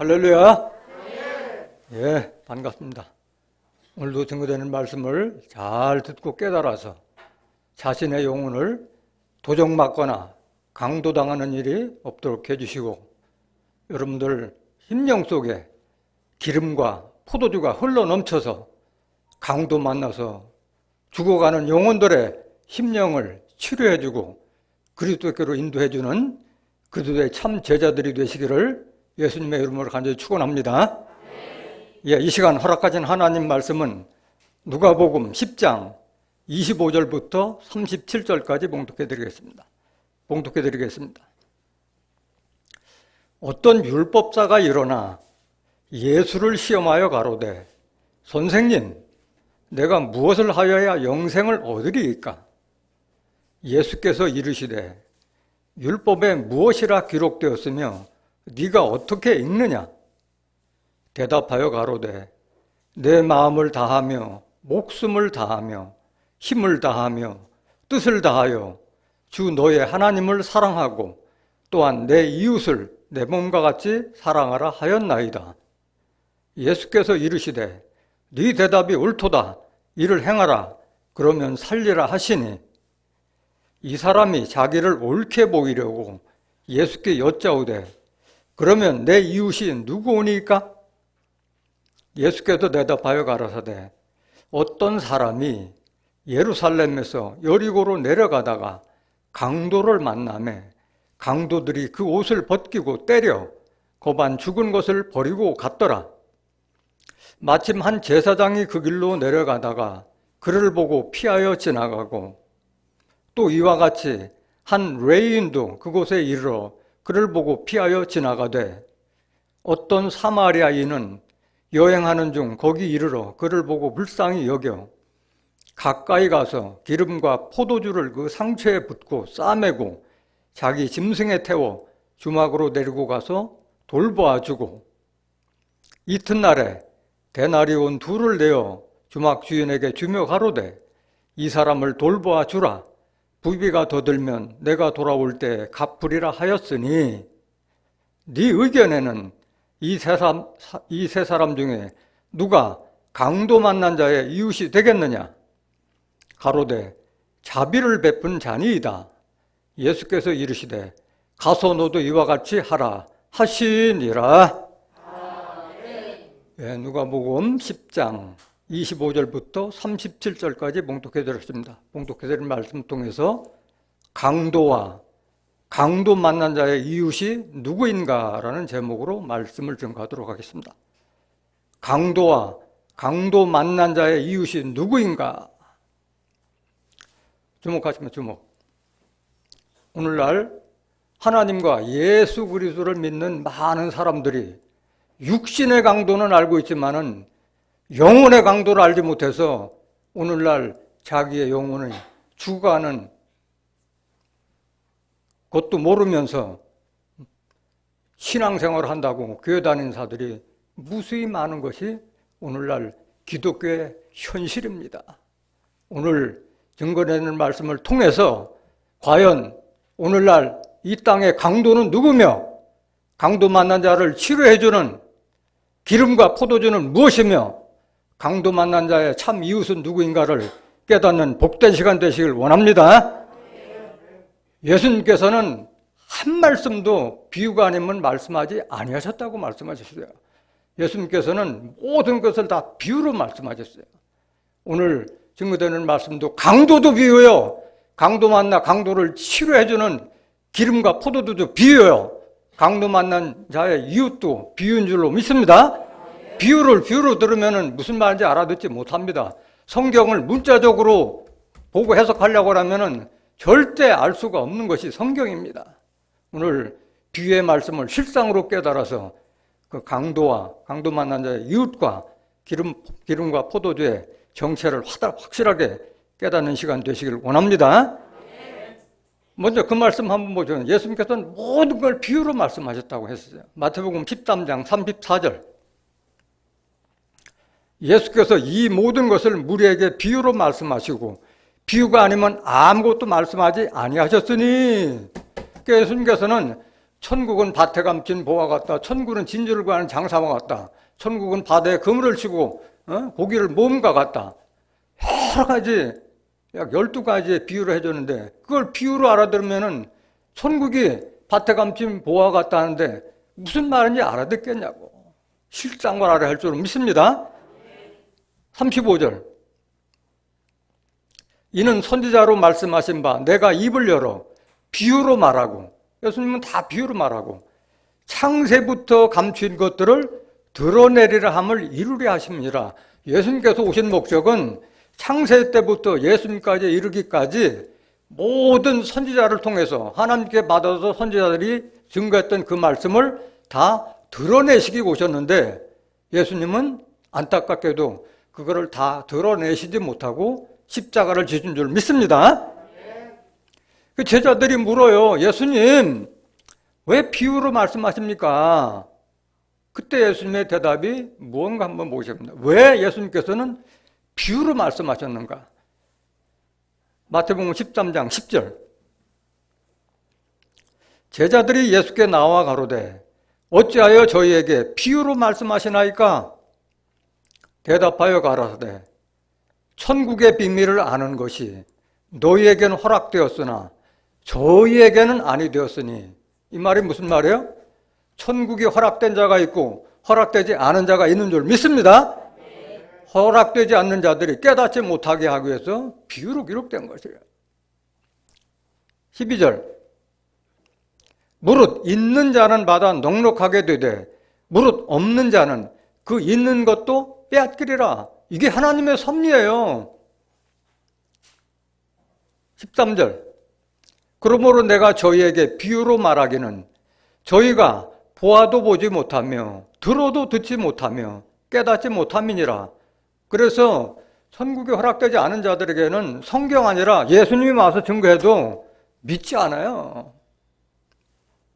할렐루야. 예, 반갑습니다. 오늘도 증거되는 말씀을 잘 듣고 깨달아서 자신의 영혼을 도적맞거나 강도당하는 일이 없도록 해주시고, 여러분들 심령 속에 기름과 포도주가 흘러넘쳐서 강도 만나서 죽어가는 영혼들의 심령을 치료해주고 그리스도께로 인도해주는 그리스도의 참 제자들이 되시기를 예수님의 이름으로 간절히 축원합니다. 예, 이 시간 허락하신 하나님 말씀은 누가복음 10장 25절부터 37절까지 봉독해 드리겠습니다. 어떤 율법사가 일어나 예수를 시험하여 가로되, 선생님, 내가 무엇을 하여야 영생을 얻으리이까? 예수께서 이르시되, 율법에 무엇이라 기록되었으며 네가 어떻게 읽느냐? 대답하여 가로되, 내 마음을 다하며 목숨을 다하며 힘을 다하며 뜻을 다하여 주 너의 하나님을 사랑하고 또한 내 이웃을 내 몸과 같이 사랑하라 하였나이다. 예수께서 이르시되, 네 대답이 옳도다. 이를 행하라. 그러면 살리라 하시니, 이 사람이 자기를 옳게 보이려고 예수께 여짜오되, 그러면 내 이웃이 누구오니까? 예수께서 대답하여 가라사대, 어떤 사람이 예루살렘에서 여리고로 내려가다가 강도를 만나매 강도들이 그 옷을 벗기고 때려 거반 죽은 것을 버리고 갔더라. 마침 한 제사장이 그 길로 내려가다가 그를 보고 피하여 지나가고, 또 이와 같이 한 레위인도 그곳에 이르러 그를 보고 피하여 지나가되, 어떤 사마리아인은 여행하는 중 거기 이르러 그를 보고 불쌍히 여겨 가까이 가서 기름과 포도주를 그 상처에 붓고 싸매고 자기 짐승에 태워 주막으로 데리고 가서 돌보아 주고, 이튿날에 데나리온 2를 내어 주막 주인에게 주며 가로되, 이 사람을 돌보아 주라. 부비가 더 들면 내가 돌아올 때 갚으리라 하였으니, 네 의견에는 이 세 사람 중에 누가 강도 만난 자의 이웃이 되겠느냐? 가로되, 자비를 베푼 자니이다. 예수께서 이르시되, 가서 너도 이와 같이 하라 하시니라. 예, 누가복음 10장 25절부터 37절까지 봉독해 드렸습니다. 봉독해 드린 말씀 통해서 강도와 강도 만난 자의 이웃이 누구인가라는 제목으로 말씀을 전가하도록 하겠습니다. 강도와 강도 만난 자의 이웃이 누구인가? 주목하시면 주목. 오늘날 하나님과 예수 그리스도를 믿는 많은 사람들이 육신의 강도는 알고 있지만은 영혼의 강도를 알지 못해서 오늘날 자기의 영혼을 죽어가는 것도 모르면서 신앙생활을 한다고 교회 다니는 사들이 무수히 많은 것이 오늘날 기독교의 현실입니다. 오늘 증거되는 말씀을 통해서 과연 오늘날 이 땅의 강도는 누구며 강도 만난 자를 치료해주는 기름과 포도주는 무엇이며 강도 만난 자의 참 이웃은 누구인가를 깨닫는 복된 시간 되시길 원합니다. 예수님께서는 한 말씀도 비유가 아니면 말씀하지 아니하셨다고 말씀하셨어요. 예수님께서는 모든 것을 다 비유로 말씀하셨어요. 오늘 증거되는 말씀도 강도도 비유요, 강도 만나 강도를 치료해주는 기름과 포도주도 비유요, 강도 만난 자의 이웃도 비유인 줄로 믿습니다. 비유를 비유로 들으면 무슨 말인지 알아듣지 못합니다. 성경을 문자적으로 보고 해석하려고 하면 절대 알 수가 없는 것이 성경입니다. 오늘 비유의 말씀을 실상으로 깨달아서 그 강도와 강도 만난 자의 이웃과 기름과 포도주의 정체를 확실하게 깨닫는 시간 되시길 원합니다. 먼저 그 말씀 한번 보죠. 예수님께서는 모든 걸 비유로 말씀하셨다고 했어요. 마태복음 13장 34절. 예수께서 이 모든 것을 무리에게 비유로 말씀하시고 비유가 아니면 아무것도 말씀하지 아니하셨으니, 예수님께서는 천국은 밭에 감춘 보화 같다. 천국은 진주를 구하는 장사와 같다. 천국은 바다에 그물을 치고 고기를 모음과 같다. 여러 가지, 약 12가지의 비유를 해줬는데 그걸 비유로 알아들으면은 천국이 밭에 감춘 보화 같다 하는데 무슨 말인지 알아듣겠냐고. 실상을 알아야 할 줄 믿습니다. 35절. 이는 선지자로 말씀하신 바 내가 입을 열어 비유로 말하고, 예수님은 다 비유로 말하고 창세부터 감춘 것들을 드러내리라 함을 이루려 하십니다. 예수님께서 오신 목적은 창세 때부터 예수님까지 이르기까지 모든 선지자를 통해서 하나님께 받아서 선지자들이 증거했던 그 말씀을 다 드러내시기 오셨는데 예수님은 안타깝게도 그거를 다 드러내시지 못하고 십자가를 지신 줄 믿습니다. 그 제자들이 물어요. 예수님, 왜 비유로 말씀하십니까? 그때 예수님의 대답이 무언가 한번 보겠습니다. 왜 예수님께서는 비유로 말씀하셨는가? 마태복음 13장 10절. 제자들이 예수께 나와 가로되 어찌하여 저희에게 비유로 말씀하시나이까? 대답하여 가라사대 천국의 비밀을 아는 것이 너희에게는 허락되었으나 저희에게는 아니 되었으니. 이 말이 무슨 말이에요? 천국이 허락된 자가 있고 허락되지 않은 자가 있는 줄 믿습니다. 허락되지 않는 자들이 깨닫지 못하게 하기 위해서 비유로 기록된 것이에요. 12절. 무릇 있는 자는 받아 넉넉하게 되되 무릇 없는 자는 그 있는 것도 빼앗기리라. 이게 하나님의 섭리예요. 13절. 그러므로 내가 저희에게 비유로 말하기는 저희가 보아도 보지 못하며 들어도 듣지 못하며 깨닫지 못함이니라. 그래서 천국에 허락되지 않은 자들에게는 성경 아니라 예수님이 와서 증거해도 믿지 않아요.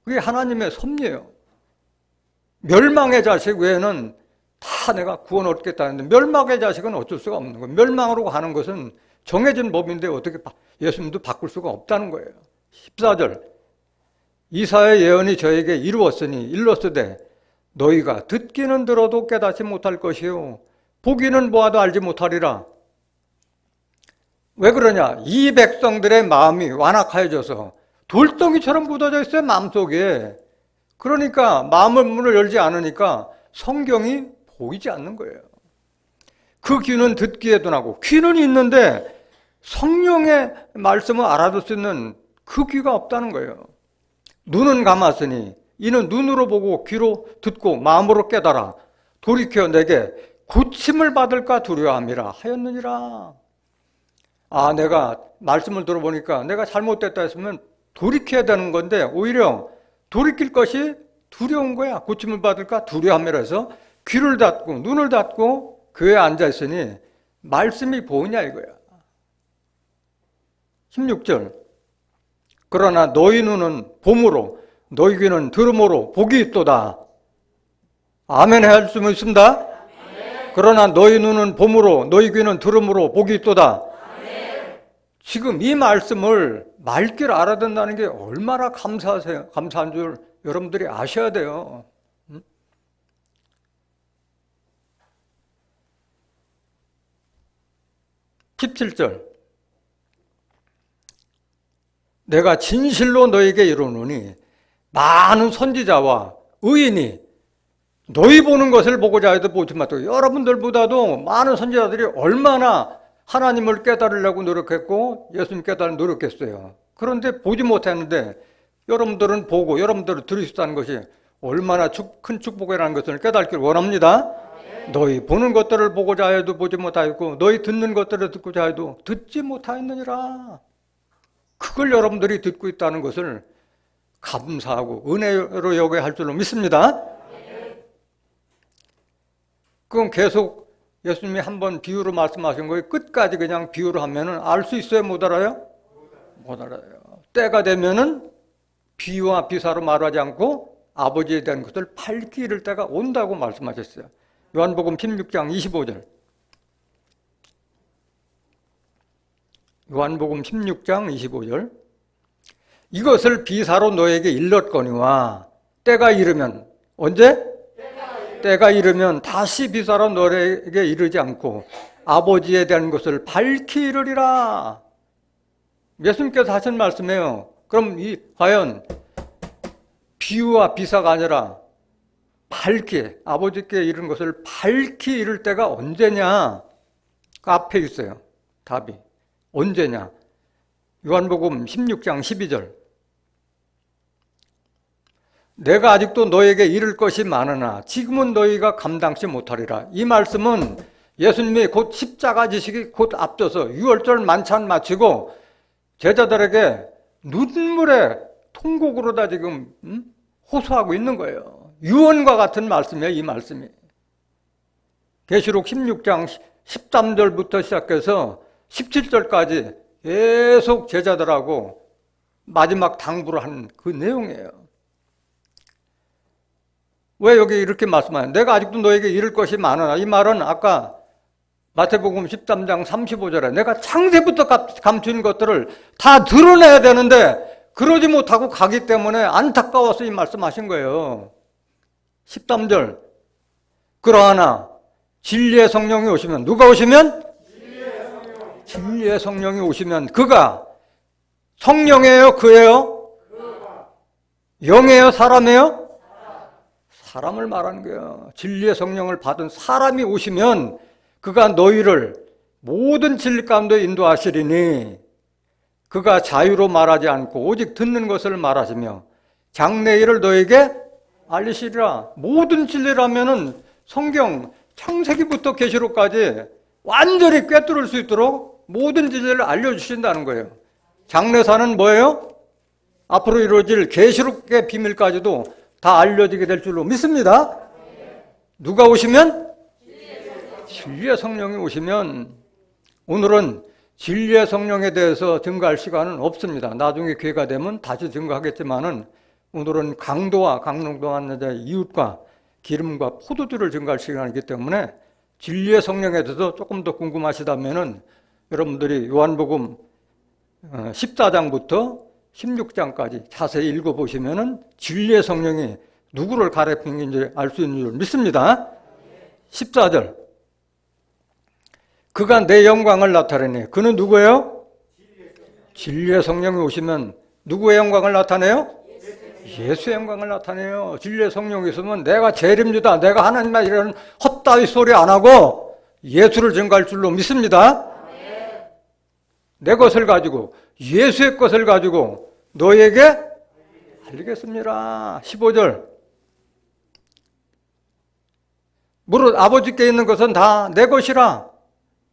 그게 하나님의 섭리예요. 멸망의 자식 외에는 다 내가 구원 얻겠다는데 멸망의 자식은 어쩔 수가 없는 거예요. 멸망으로 가는 것은 정해진 법인데 어떻게 예수님도 바꿀 수가 없다는 거예요. 14절. 이사의 예언이 저에게 이루었으니 일렀으되 너희가 듣기는 들어도 깨닫지 못할 것이요 보기는 보아도 알지 못하리라. 왜 그러냐? 이 백성들의 마음이 완악하여져서 돌덩이처럼 굳어져 있어요, 마음속에. 그러니까 마음의 문을 열지 않으니까 성경이 보이지 않는 거예요. 그 귀는 듣기에도 나고 귀는 있는데 성령의 말씀을 알아들 수 있는 그 귀가 없다는 거예요. 눈은 감았으니 이는 눈으로 보고 귀로 듣고 마음으로 깨달아 돌이켜 내게 고침을 받을까 두려워함이라 하였느니라. 아, 내가 말씀을 들어보니까 내가 잘못됐다 했으면 돌이켜야 되는 건데 오히려 돌이킬 것이 두려운 거야. 고침을 받을까 두려워함이라 해서 귀를 닫고 눈을 닫고 교회에 앉아있으니 말씀이 보이냐 이거야. 16절. 그러나 너희 눈은 봄으로 너희 귀는 들음으로 복이 있도다. 아멘 할 수 있습니다. 아멘. 그러나 너희 눈은 봄으로 너희 귀는 들음으로 복이 있도다. 아멘. 지금 이 말씀을 말귀를 알아듣는다는 게 얼마나 감사한 줄 여러분들이 아셔야 돼요. 17절. 내가 진실로 너에게 이르노니 많은 선지자와 의인이 너희 보는 것을 보고자 해도 보지 못하고, 여러분들보다도 많은 선지자들이 얼마나 하나님을 깨달으려고 노력했고 예수님 깨달으려고 노력했어요. 그런데 보지 못했는데 여러분들은 보고 여러분들은 들을 수 있다는 것이 얼마나 큰 축복이라는 것을 깨닫기를 원합니다. 너희 보는 것들을 보고자 해도 보지 못하였고 너희 듣는 것들을 듣고자 해도 듣지 못하였느니라. 그걸 여러분들이 듣고 있다는 것을 감사하고 은혜로 여겨야 할 줄로 믿습니다. 그럼 계속 예수님이 한번 비유로 말씀하신 거예요. 끝까지 그냥 비유로 하면은 알 수 있어요? 못 알아요? 못 알아요. 때가 되면은 비유와 비사로 말하지 않고 아버지에 대한 것을 밝히 이를 때가 온다고 말씀하셨어요. 요한복음 16장 25절. 요한복음 16장 25절. 이것을 비사로 너에게 일렀거니와 때가 이르면 언제? 때가 이르면 다시 비사로 너에게 이르지 않고 아버지에 대한 것을 밝히 이르리라. 예수님께서 하신 말씀이에요. 그럼 과연 비유와 비사가 아니라 밝히 아버지께 이른 것을 밝히 이룰 때가 언제냐? 그 앞에 있어요. 답이. 언제냐? 요한복음 16장 12절. 내가 아직도 너에게 이를 것이 많으나 지금은 너희가 감당치 못하리라. 이 말씀은 예수님이 곧 십자가 지식이 곧 앞서서 유월절 만찬 마치고 제자들에게 눈물의 통곡으로 다 지금 호소하고 있는 거예요. 유언과 같은 말씀이에요. 이 말씀이. 계시록 16장 13절부터 시작해서 17절까지 계속 제자들하고 마지막 당부를 한 그 내용이에요. 왜 여기 이렇게 말씀하냐? 내가 아직도 너에게 이를 것이 많으나, 이 말은 아까 마태복음 13장 35절에 내가 창세부터 감춘 것들을 다 드러내야 되는데 그러지 못하고 가기 때문에 안타까워서 이 말씀하신 거예요. 13절. 그러하나 진리의 성령이 오시면, 누가 오시면? 진리의 성령이 오시면 그가 성령이에요? 그예요? 영이에요? 사람이에요? 사람을 말하는 거예요. 진리의 성령을 받은 사람이 오시면 그가 너희를 모든 진리 가운데 인도하시리니 그가 자유로 말하지 않고 오직 듣는 것을 말하시며 장래 일을 너에게 알리시리라. 모든 진리라면은 성경 창세기부터 계시록까지 완전히 꿰뚫을 수 있도록 모든 진리를 알려주신다는 거예요. 장래사는 뭐예요? 앞으로 이루어질 계시록의 비밀까지도 다 알려지게 될 줄로 믿습니다. 누가 오시면? 진리의 성령이 오시면. 오늘은 진리의 성령에 대해서 증거할 시간은 없습니다. 나중에 기회가 되면 다시 증거하겠지만은 오늘은 강도와 강릉동한 이웃과 기름과 포도주를 증거할 시간이기 때문에 진리의 성령에 대해서 조금 더 궁금하시다면은 여러분들이 요한복음 14장부터 16장까지 자세히 읽어보시면은 진리의 성령이 누구를 가리키는지 알 수 있는 줄 믿습니다. 14절. 그가 내 영광을 나타내니. 그는 누구예요? 진리의 성령이 오시면 누구의 영광을 나타내요? 예수의 영광을 나타내요. 진리의 성령이 있으면 내가 재림주다, 내가 하나님이다 이런 헛다위 소리 안 하고 예수를 증거할 줄로 믿습니다. 내 것을 가지고, 예수의 것을 가지고 너에게 알리겠습니다. 15절. 무릇 아버지께 있는 것은 다 내 것이라.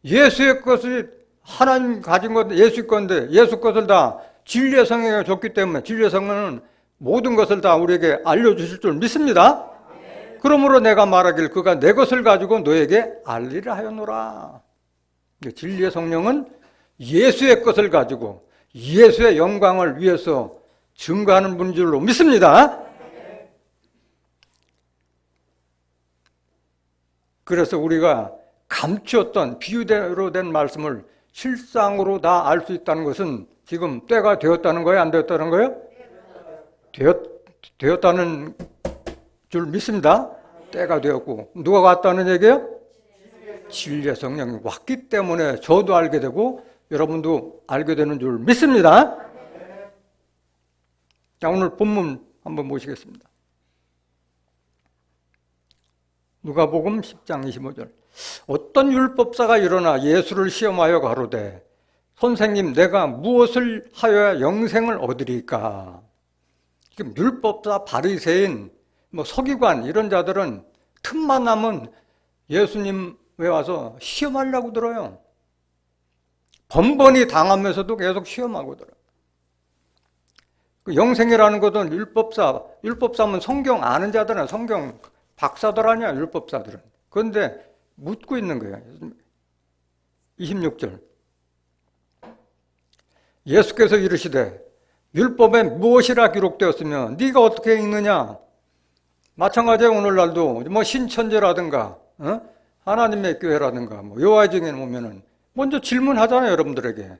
예수의 것이 하나님 가진 것, 예수 건데 예수 것을 다 진리의 성령이 줬기 때문에 진리의 성령은 모든 것을 다 우리에게 알려주실 줄 믿습니다. 그러므로 내가 말하길 그가 내 것을 가지고 너에게 알리라 하였노라. 진리의 성령은 예수의 것을 가지고 예수의 영광을 위해서 증거하는 분인 줄로 믿습니다. 그래서 우리가 감추었던 비유대로 된 말씀을 실상으로 다 알 수 있다는 것은 지금 때가 되었다는 거예요? 안 되었다는 거예요? 되었다는 줄 믿습니다. 때가 되었고. 누가 왔다는 얘기예요? 진리의 성령이 왔기 때문에 저도 알게 되고 여러분도 알게 되는 줄 믿습니다. 자, 오늘 본문 한번 보시겠습니다. 누가복음 10장 25절. 어떤 율법사가 일어나 예수를 시험하여 가로되 선생님, 내가 무엇을 하여야 영생을 얻으리까? 지금 율법사, 바리새인, 서기관 이런 자들은 틈만 나면 예수님에 와서 시험하려고 들어요. 번번이 당하면서도 계속 시험하고 들어요. 그 영생이라는 것은 율법사면 성경 아는 자들은 성경 박사들 아니야, 율법사들은. 그런데 묻고 있는 거예요. 26절. 예수께서 이르시되 율법에 무엇이라 기록되었으며 네가 어떻게 읽느냐? 마찬가지로 오늘날도 신천지라든가 하나님의 교회라든가 여호와의 증인 오면은 먼저 질문하잖아요, 여러분들에게.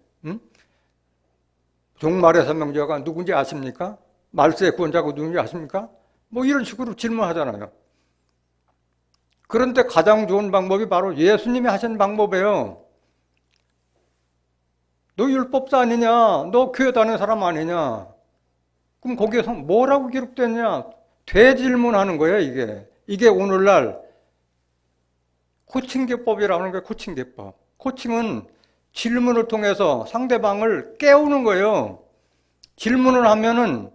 종말의 사명자가 누군지 아십니까? 말세의 구원자가 누군지 아십니까? 뭐 이런 식으로 질문하잖아요. 그런데 가장 좋은 방법이 바로 예수님이 하신 방법이에요. 너 율법사 아니냐? 너 교회 다니는 사람 아니냐? 그럼 거기에서 뭐라고 기록됐냐? 되질문하는 거예요, 이게. 이게 오늘날 코칭기법이라는 거예요, 코칭기법. 코칭은 질문을 통해서 상대방을 깨우는 거예요. 질문을 하면은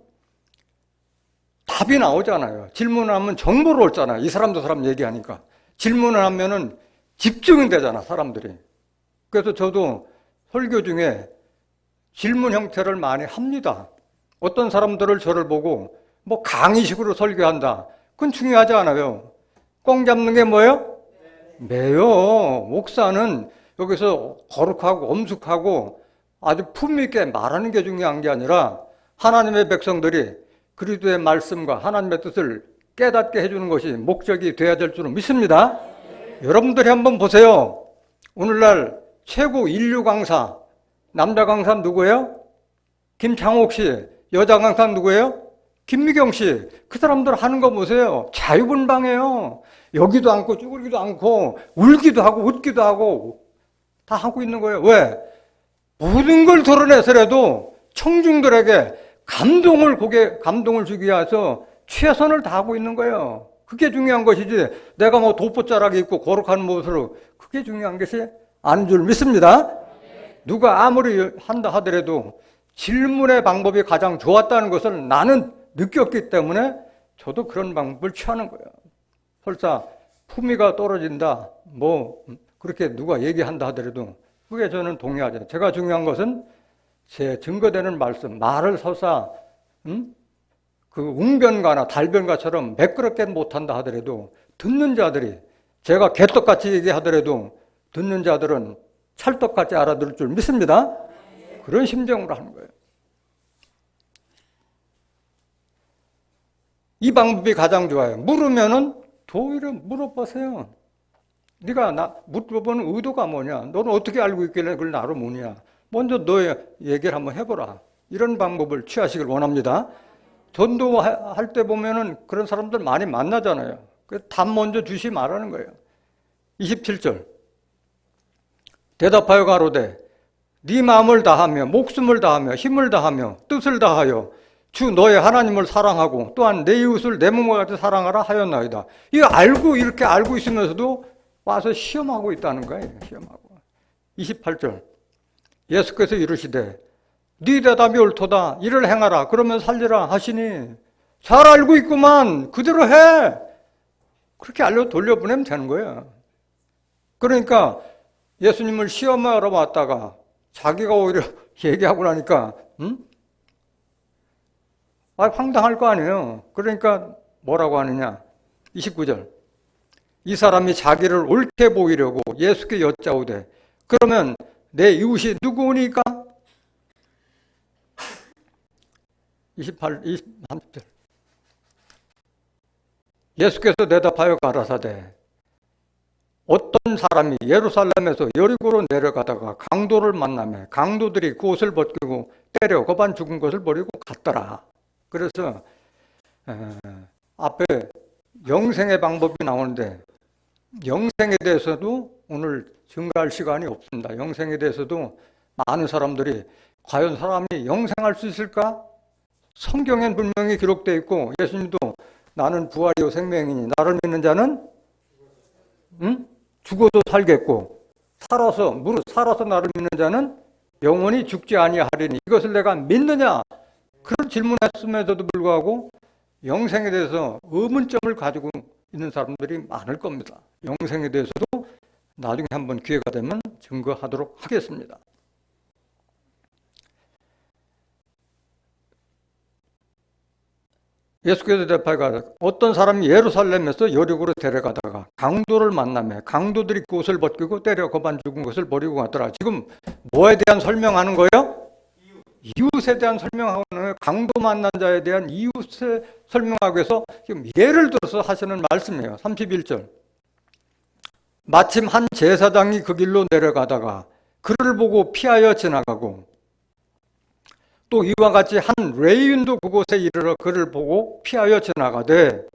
답이 나오잖아요. 질문을 하면 정보를 얻잖아요. 이 사람 저 사람 얘기하니까. 질문을 하면은 집중이 되잖아, 사람들이. 그래서 저도 설교 중에 질문 형태를 많이 합니다. 어떤 사람들을 저를 보고 뭐 강의식으로 설교한다. 그건 중요하지 않아요. 꽁 잡는 게 뭐예요? 매요. 목사는 여기서 거룩하고 엄숙하고 아주 품위 있게 말하는 게 중요한 게 아니라 하나님의 백성들이 그리스도의 말씀과 하나님의 뜻을 깨닫게 해주는 것이 목적이 되어야 될 줄은 믿습니다. 여러분들이 한번 보세요. 오늘날 최고 인류 강사, 남자 강사 누구예요? 김창옥 씨. 여자 강사 누구예요? 김미경 씨. 그 사람들 하는 거 보세요. 자유분방해요. 여기도 않고 쭈그리기도 않고 울기도 하고 웃기도 하고 다 하고 있는 거예요. 왜? 모든 걸 드러내서라도 청중들에게 감동을 주기 위해서 최선을 다하고 있는 거예요. 그게 중요한 것이지 내가 뭐 돋보자락이 있고 거룩한 모습으로 그게 중요한 것이 아닌 줄 믿습니다. 누가 아무리 한다 하더라도 질문의 방법이 가장 좋았다는 것을 나는 느꼈기 때문에 저도 그런 방법을 취하는 거예요. 설사 품위가 떨어진다 뭐 그렇게 누가 얘기한다 하더라도 그게 저는 동의하죠. 제가 중요한 것은 제 증거되는 말씀, 말을 설사 그 웅변가나 달변가처럼 매끄럽게 못한다 하더라도 듣는 자들이 제가 개떡같이 얘기하더라도 듣는 자들은 찰떡같이 알아들을 줄 믿습니다. 그런 심정으로 하는 거예요. 이 방법이 가장 좋아요. 물으면은 오히려 물어보세요. 네가 나 물어보는 의도가 뭐냐? 너는 어떻게 알고 있길래 그걸 나로 묻냐? 먼저 너의 얘기를 한번 해보라. 이런 방법을 취하시길 원합니다. 전도할 때 보면은 그런 사람들 많이 만나잖아요. 답 먼저 주시 말하는 거예요. 27절. 대답하여 가로되 네 마음을 다하며 목숨을 다하며 힘을 다하며 뜻을 다하여 주 너의 하나님을 사랑하고 또한 내 이웃을 내 몸과 같이 사랑하라 하였나이다. 이거 이렇게 알고 있으면서도 와서 시험하고 있다는 거예요. 시험하고. 28절. 예수께서 이르시되 네 대답이 옳도다. 이를 행하라. 그러면 살리라 하시니 잘 알고 있구만. 그대로 해. 그렇게 돌려보내면 되는 거예요. 그러니까 예수님을 시험하러 왔다가 자기가 오히려 얘기하고 나니까 황당할 거 아니에요. 그러니까 뭐라고 하느냐. 29절. 이 사람이 자기를 옳게 보이려고 예수께 여짜오되 그러면 내 이웃이 누구니까? 23절. 예수께서 대답하여 가라사대 어떤 사람이 예루살렘에서 여리고로 내려가다가 강도를 만나며 강도들이 그 옷을 벗기고 때려 거반 죽은 것을 버리고 갔더라. 그래서 앞에 영생의 방법이 나오는데 영생에 대해서도 오늘 증거할 시간이 없습니다. 영생에 대해서도 많은 사람들이 과연 사람이 영생할 수 있을까? 성경엔 분명히 기록되어 있고 예수님도 나는 부활이요 생명이니 나를 믿는 자는 죽어도 살겠고 살아서 나를 믿는 자는 영원히 죽지 아니하리니 이것을 내가 믿느냐? 그런 질문했음에도 불구하고 영생에 대해서 의문점을 가지고 있는 사람들이 많을 겁니다. 영생에 대해서도 나중에 한번 기회가 되면 증거하도록 하겠습니다. 예수께서 대답하여 가라사대 어떤 사람이 예루살렘에서 여리고로 데려가다가 강도를 만나며 강도들이 그 옷을 벗기고 때려 거반 죽은 것을 버리고 갔더라. 지금 뭐에 대한 설명하는 거예요? 이웃에 대한 설명하는 거예요. 강도 만난 자에 대한 이웃에 설명하기 위해서 지금 예를 들어서 하시는 말씀이에요. 31절. 마침 한 제사장이 그 길로 내려가다가 그를 보고 피하여 지나가고 또 이와 같이 한 레위인도 그곳에 이르러 그를 보고 피하여 지나가되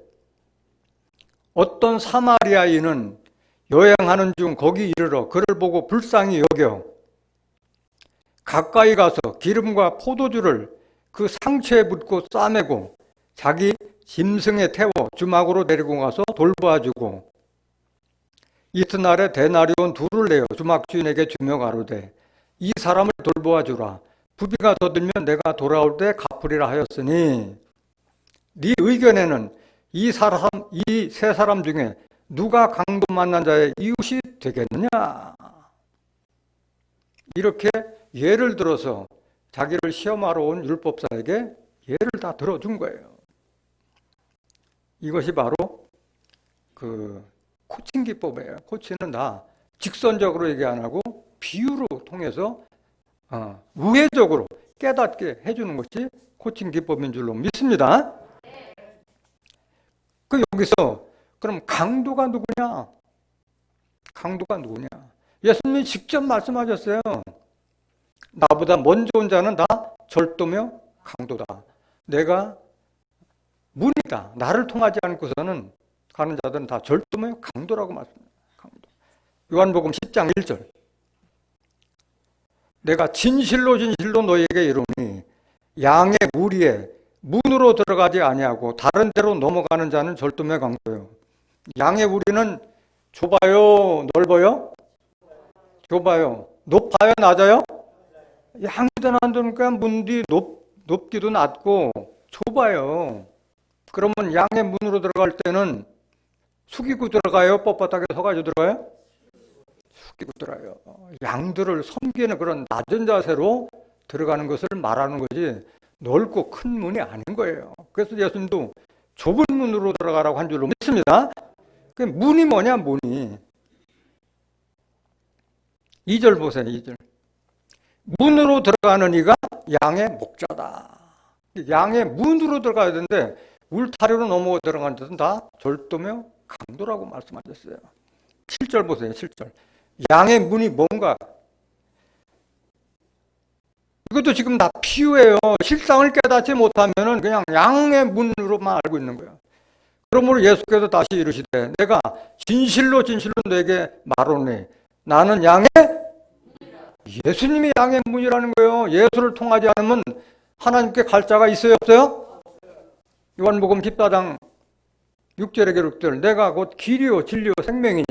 어떤 사마리아인은 여행하는 중 거기 이르러 그를 보고 불쌍히 여겨 가까이 가서 기름과 포도주를 그 상처에 붓고 싸매고 자기 짐승에 태워 주막으로 데리고 가서 돌보아주고 이튿날에 데나리온 둘을 내어 주막 주인에게 주며 가로되 이 사람을 돌보아주라. 부비가 더 들면 내가 돌아올 때 갚으리라 하였으니 네 의견에는 이 세 사람 중에 누가 강도 만난 자의 이웃이 되겠느냐? 이렇게 예를 들어서 자기를 시험하러 온 율법사에게 예를 다 들어준 거예요. 이것이 바로 그 코칭 기법이에요. 코치는 다 직선적으로 얘기 안 하고 비유로 통해서 우회적으로 깨닫게 해주는 것이 코칭 기법인 줄로 믿습니다. 그 여기서 그럼 강도가 누구냐? 강도가 누구냐? 예수님이 직접 말씀하셨어요. 나보다 먼저 온 자는 다 절도며 강도다. 내가 문이다. 나를 통하지 않고서는 가는 자들은 다 절도며 강도라고 말씀합니다. 강도. 요한복음 10장 1절. 내가 진실로 진실로 너희에게 이르노니 양의 무리에 문으로 들어가지 아니하고 다른 데로 넘어가는 자는 절도며 강도요. 양의 무리는 좁아요, 넓어요? 좁아요. 높아요, 낮아요? 양이 드나드니까 문이 높기도 낮고 좁아요. 그러면 양의 문으로 들어갈 때는 숙이고 들어가요? 뻣뻣하게 서가지고 들어가요? 숙이고 들어가요. 양들을 섬기는 그런 낮은 자세로 들어가는 것을 말하는 거지 넓고 큰 문이 아닌 거예요. 그래서 예수님도 좁은 문으로 들어가라고 한 줄로 믿습니다. 그 문이 뭐냐, 문이. 2절 보세요, 2절. 문으로 들어가는 이가 양의 목자다. 양의 문으로 들어가야 되는데 울타리로 넘어 들어가는 데는 다 절도며 강도라고 말씀하셨어요. 7절 보세요, 7절. 양의 문이 뭔가? 이것도 지금 다 비유예요. 실상을 깨닫지 못하면 그냥 양의 문으로만 알고 있는 거예요. 그러므로 예수께서 다시 이르시되 내가 진실로 진실로 너에게 말하노니 나는 양의 예수님이 양의 문이라는 거예요. 예수를 통하지 않으면 하나님께 갈 자가 있어요, 없어요? 요한복음 14장 6절에 기록될 내가 곧 길이요 진리요 생명이니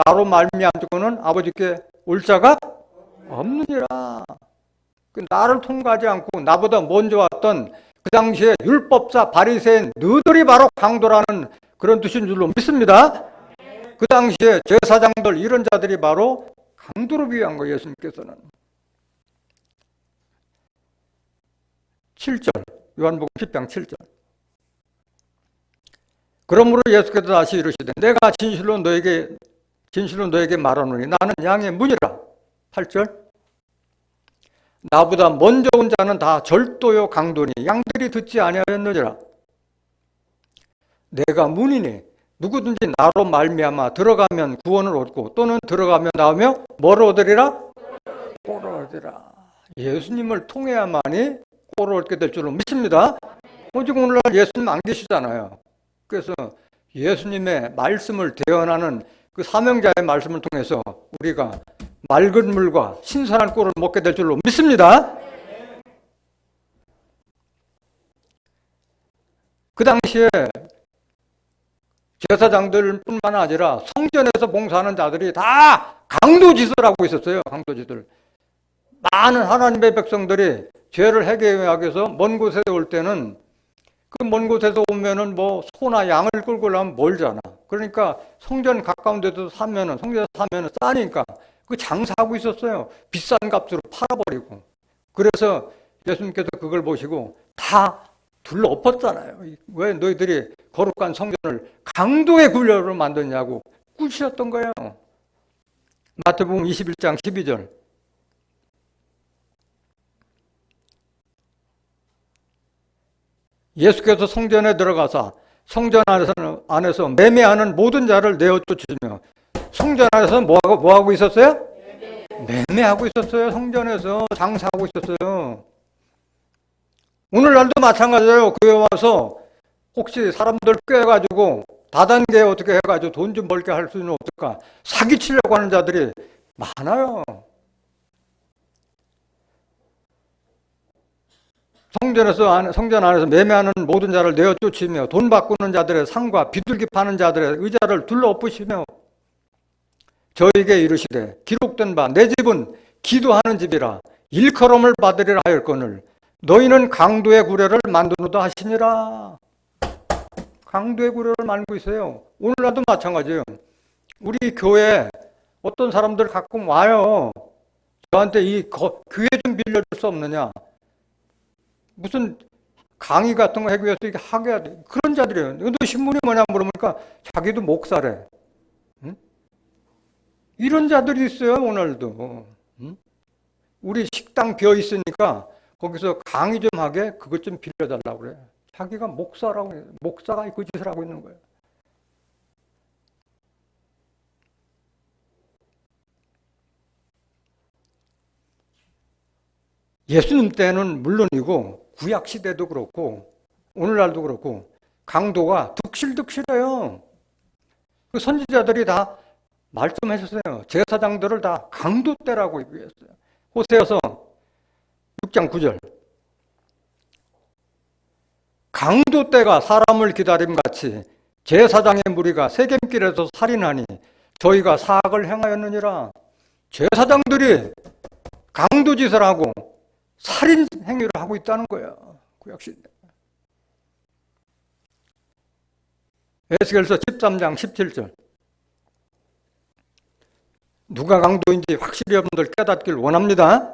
나로 말미암고는 아버지께 올 자가 없느니라. 나를 통과하지 않고 나보다 먼저 왔던 그 당시에 율법사 바리새인 너희들이 바로 강도라는 그런 뜻인 줄로 믿습니다. 그 당시에 제사장들 이런 자들이 바로 강도로 비유한 거예요. 예수님께서는 7절 요한복음 10장 7절. 그러므로 예수께서 다시 이르시되 내가 진실로 너에게 말하노니 나는 양의 문이라. 8절. 나보다 먼저 온 자는 다 절도요 강도니 양들이 듣지 아니하였느니라. 내가 문이니 누구든지 나로 말미암아 들어가면 구원을 얻고 또는 들어가며 나오며 뭐를 얻으리라? 꼴을 얻으리라. 예수님을 통해야만이 꼴을 얻게 될 줄로 믿습니다. 오직 오늘날 예수님 안 계시잖아요. 그래서 예수님의 말씀을 대언하는 그 사명자의 말씀을 통해서 우리가 맑은 물과 신선한 꿀을 먹게 될 줄로 믿습니다. 그 당시에 제사장들뿐만 아니라 성전에서 봉사하는 자들이 다 강도짓을 하고 있었어요. 강도짓을. 많은 하나님의 백성들이 죄를 해결하기 위해서 먼 곳에 올 때는 그 먼 곳에서 오면은 뭐 소나 양을 끌고 오려면 멀잖아. 그러니까 성전 가까운 데도 사면은 성전에서 사면은 싸니까 그 장사하고 있었어요. 비싼 값으로 팔아버리고. 그래서 예수님께서 그걸 보시고 다 둘러 엎었잖아요. 왜 너희들이 거룩한 성전을 강도의 굴려로 만드냐고 꾸짖었던 거예요. 마태복음 21장 12절. 예수께서 성전에 들어가서 성전 안에서 매매하는 모든 자를 내어 쫓으시며 성전 안에서 뭐하고 있었어요? 매매하고 있었어요. 성전에서 장사하고 있었어요. 오늘날도 마찬가지예요. 교회 와서 혹시 사람들 꿰가지고 다단계 어떻게 해가지고 돈 좀 벌게 할 수는 없을까? 사기치려고 하는 자들이 많아요. 성전 안에서 매매하는 모든 자를 내어 쫓으며 돈 바꾸는 자들의 상과 비둘기 파는 자들의 의자를 둘러 엎으시며 저에게 이르시되 기록된 바 내 집은 기도하는 집이라 일컬음을 받으리라 하였거늘 너희는 강도의 구례를 만드노다 하시니라. 강도의 구례를 만들고 있어요. 오늘날도 마찬가지예요. 우리 교회에 어떤 사람들 가끔 와요. 저한테 이 교회 좀 빌려줄 수 없느냐. 무슨 강의 같은 거 하기 위해서 이렇게 하게 해야 돼. 그런 자들이에요. 너 신분이 뭐냐 물어보니까 자기도 목사래. 응? 이런 자들이 있어요, 오늘도. 응? 우리 식당 비어 있으니까 거기서 강의 좀 하게 그것 좀 빌려달라고 그래. 자기가 목사라고 해요. 목사가 그 짓을 하고 있는 거예요. 예수님 때는 물론이고 구약 시대도 그렇고 오늘날도 그렇고 강도가 득실득실해요. 그 선지자들이 다 말씀하셨어요. 제사장들을 다 강도 때라고 얘기했어요. 호세아서 6장 9절. 강도 때가 사람을 기다림같이 제사장의 무리가 세겜길에서 살인하니 저희가 사악을 행하였느니라. 제사장들이 강도짓을 하고 살인 행위를 하고 있다는 거예요. 구약시대. 에스겔서 13장 17절. 누가 강도인지 확실히 여러분들 깨닫길 원합니다.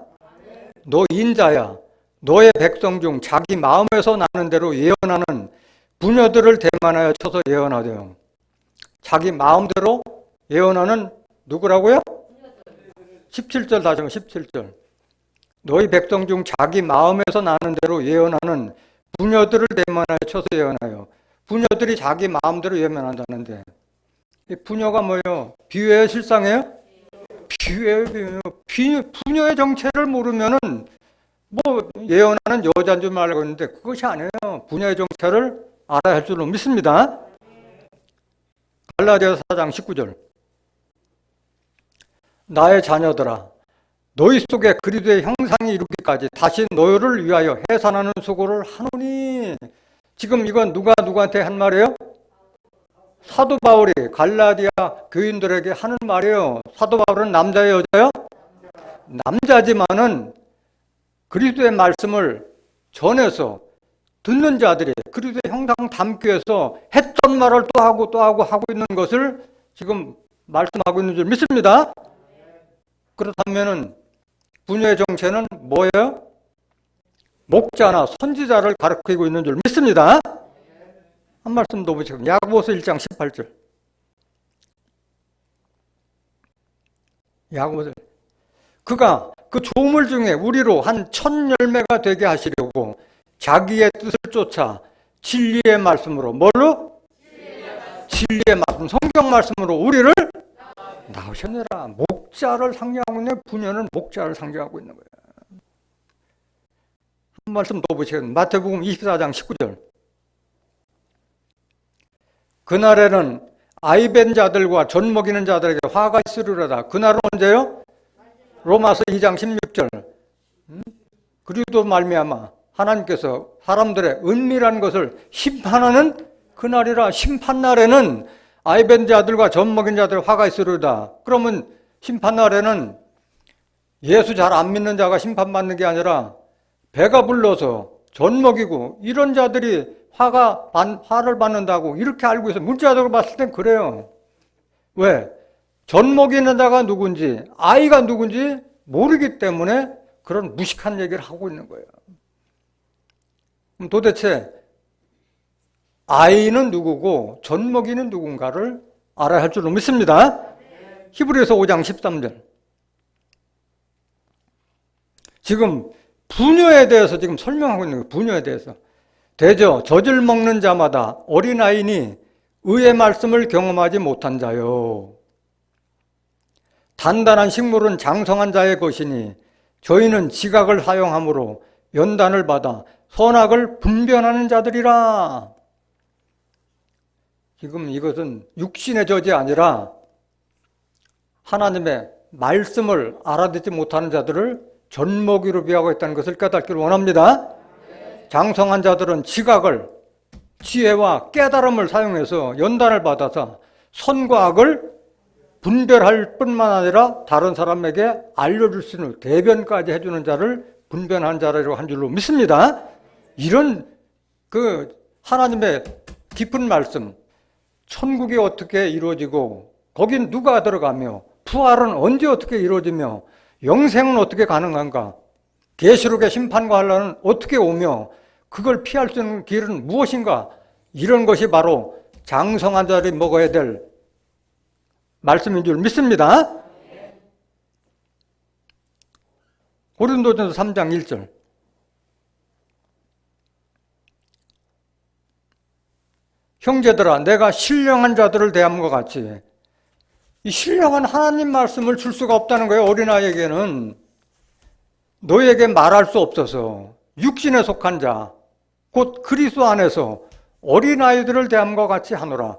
너 인자야. 너의 백성 중 자기 마음에서 나는 대로 예언하는 부녀들을 대만하여 쳐서 예언하되요. 자기 마음대로 예언하는 누구라고요? 17절 다시 한번 17절. 너희 백성 중 자기 마음에서 나는 대로 예언하는 부녀들을 대만하여 쳐서 예언하여. 부녀들이 자기 마음대로 예언한다는데 이 부녀가 뭐예요? 비유예요? 실상이에요? 비유예요. 부녀의 정체를 모르면은 뭐 예언하는 여자인 줄 알고 있는데 그것이 아니에요. 부녀의 정체를 알아야 할 줄로 믿습니다. 갈라디아서 4장 19절. 나의 자녀들아 너희 속에 그리스도의 형상이 이루기까지 다시 너희를 위하여 해산하는 수고를 하노니. 지금 이건 누가 누구한테 한 말이에요? 사도 바울이 갈라디아 교인들에게 하는 말이에요. 사도 바울은 남자예요, 여자예요? 남자지만은 그리스도의 말씀을 전해서 듣는 자들이 그리스도의 형상 담기 위해서 했던 말을 또 하고 있는 것을 지금 말씀하고 있는 줄 믿습니다. 그렇다면은 부녀의 정체는 뭐예요? 목자나 선지자를 가르치고 있는 줄 믿습니다. 한 말씀 더 보시죠. 야고보서 1장 18절. 야고보서 그가 그 조물 중에 우리로 한 1000열매가 되게 하시려고 자기의 뜻을 쫓아 진리의 말씀으로 뭘로? 진리의 말씀, 성경 말씀으로 우리를 나오셨느라. 목자를 상징하고 있는 부녀는 목자를 상징하고 있는 거예요. 한 말씀 더 보시겠습니다. 마태복음 24장 19절. 그날에는 아이 벤 자들과 젖 먹이는 자들에게 화가 있으리로다. 그날은 언제요? 로마서 2장 16절. 그리고도 말미암아 하나님께서 사람들의 은밀한 것을 심판하는 그날이라. 심판날에는 아이 벤 자들과 젖 먹인 자들의 화가 있으리로다. 그러면 심판날에는 예수 잘 안 믿는 자가 심판받는 게 아니라 배가 불러서 젖 먹이고 이런 자들이 화를 받는다고 이렇게 알고 있어요. 문자적으로 봤을 땐 그래요. 왜? 젖 먹이는 자가 누군지 아이가 누군지 모르기 때문에 그런 무식한 얘기를 하고 있는 거예요. 그럼 도대체 아이는 누구고 젖 먹이는 누군가를 알아야 할 줄로 믿습니다. 히브리서 5장 13절. 지금 부녀에 대해서 지금 설명하고 있는 거예요. 부녀에 대해서. 대저 젖을 먹는 자마다 어린아이니 의의 말씀을 경험하지 못한 자요. 단단한 식물은 장성한 자의 것이니 저희는 지각을 사용함으로 연단을 받아 선악을 분별하는 자들이라. 지금 이것은 육신의 저지 아니라 하나님의 말씀을 알아듣지 못하는 자들을 젖먹이로 비하고 있다는 것을 깨닫기를 원합니다. 장성한 자들은 지각을, 지혜와 깨달음을 사용해서 연단을 받아서 선과 악을 분별할 뿐만 아니라 다른 사람에게 알려줄 수 있는 대변까지 해주는 자를 분별한 자라고 한 줄로 믿습니다. 이런 하나님의 깊은 말씀, 천국이 어떻게 이루어지고 거긴 누가 들어가며 부활은 언제 어떻게 이루어지며 영생은 어떻게 가능한가, 계시록의 심판과 환난은 어떻게 오며 그걸 피할 수 있는 길은 무엇인가, 이런 것이 바로 장성한 자들이 먹어야 될 말씀인 줄 믿습니다. 고린도전서 3장 1절. 형제들아, 내가 신령한 자들을 대함과 같이. 이 신령한 하나님 말씀을 줄 수가 없다는 거예요. 어린아이에게는. 너에게 말할 수 없어서 육신에 속한 자, 곧 그리스도 안에서 어린아이들을 대함과 같이 하노라.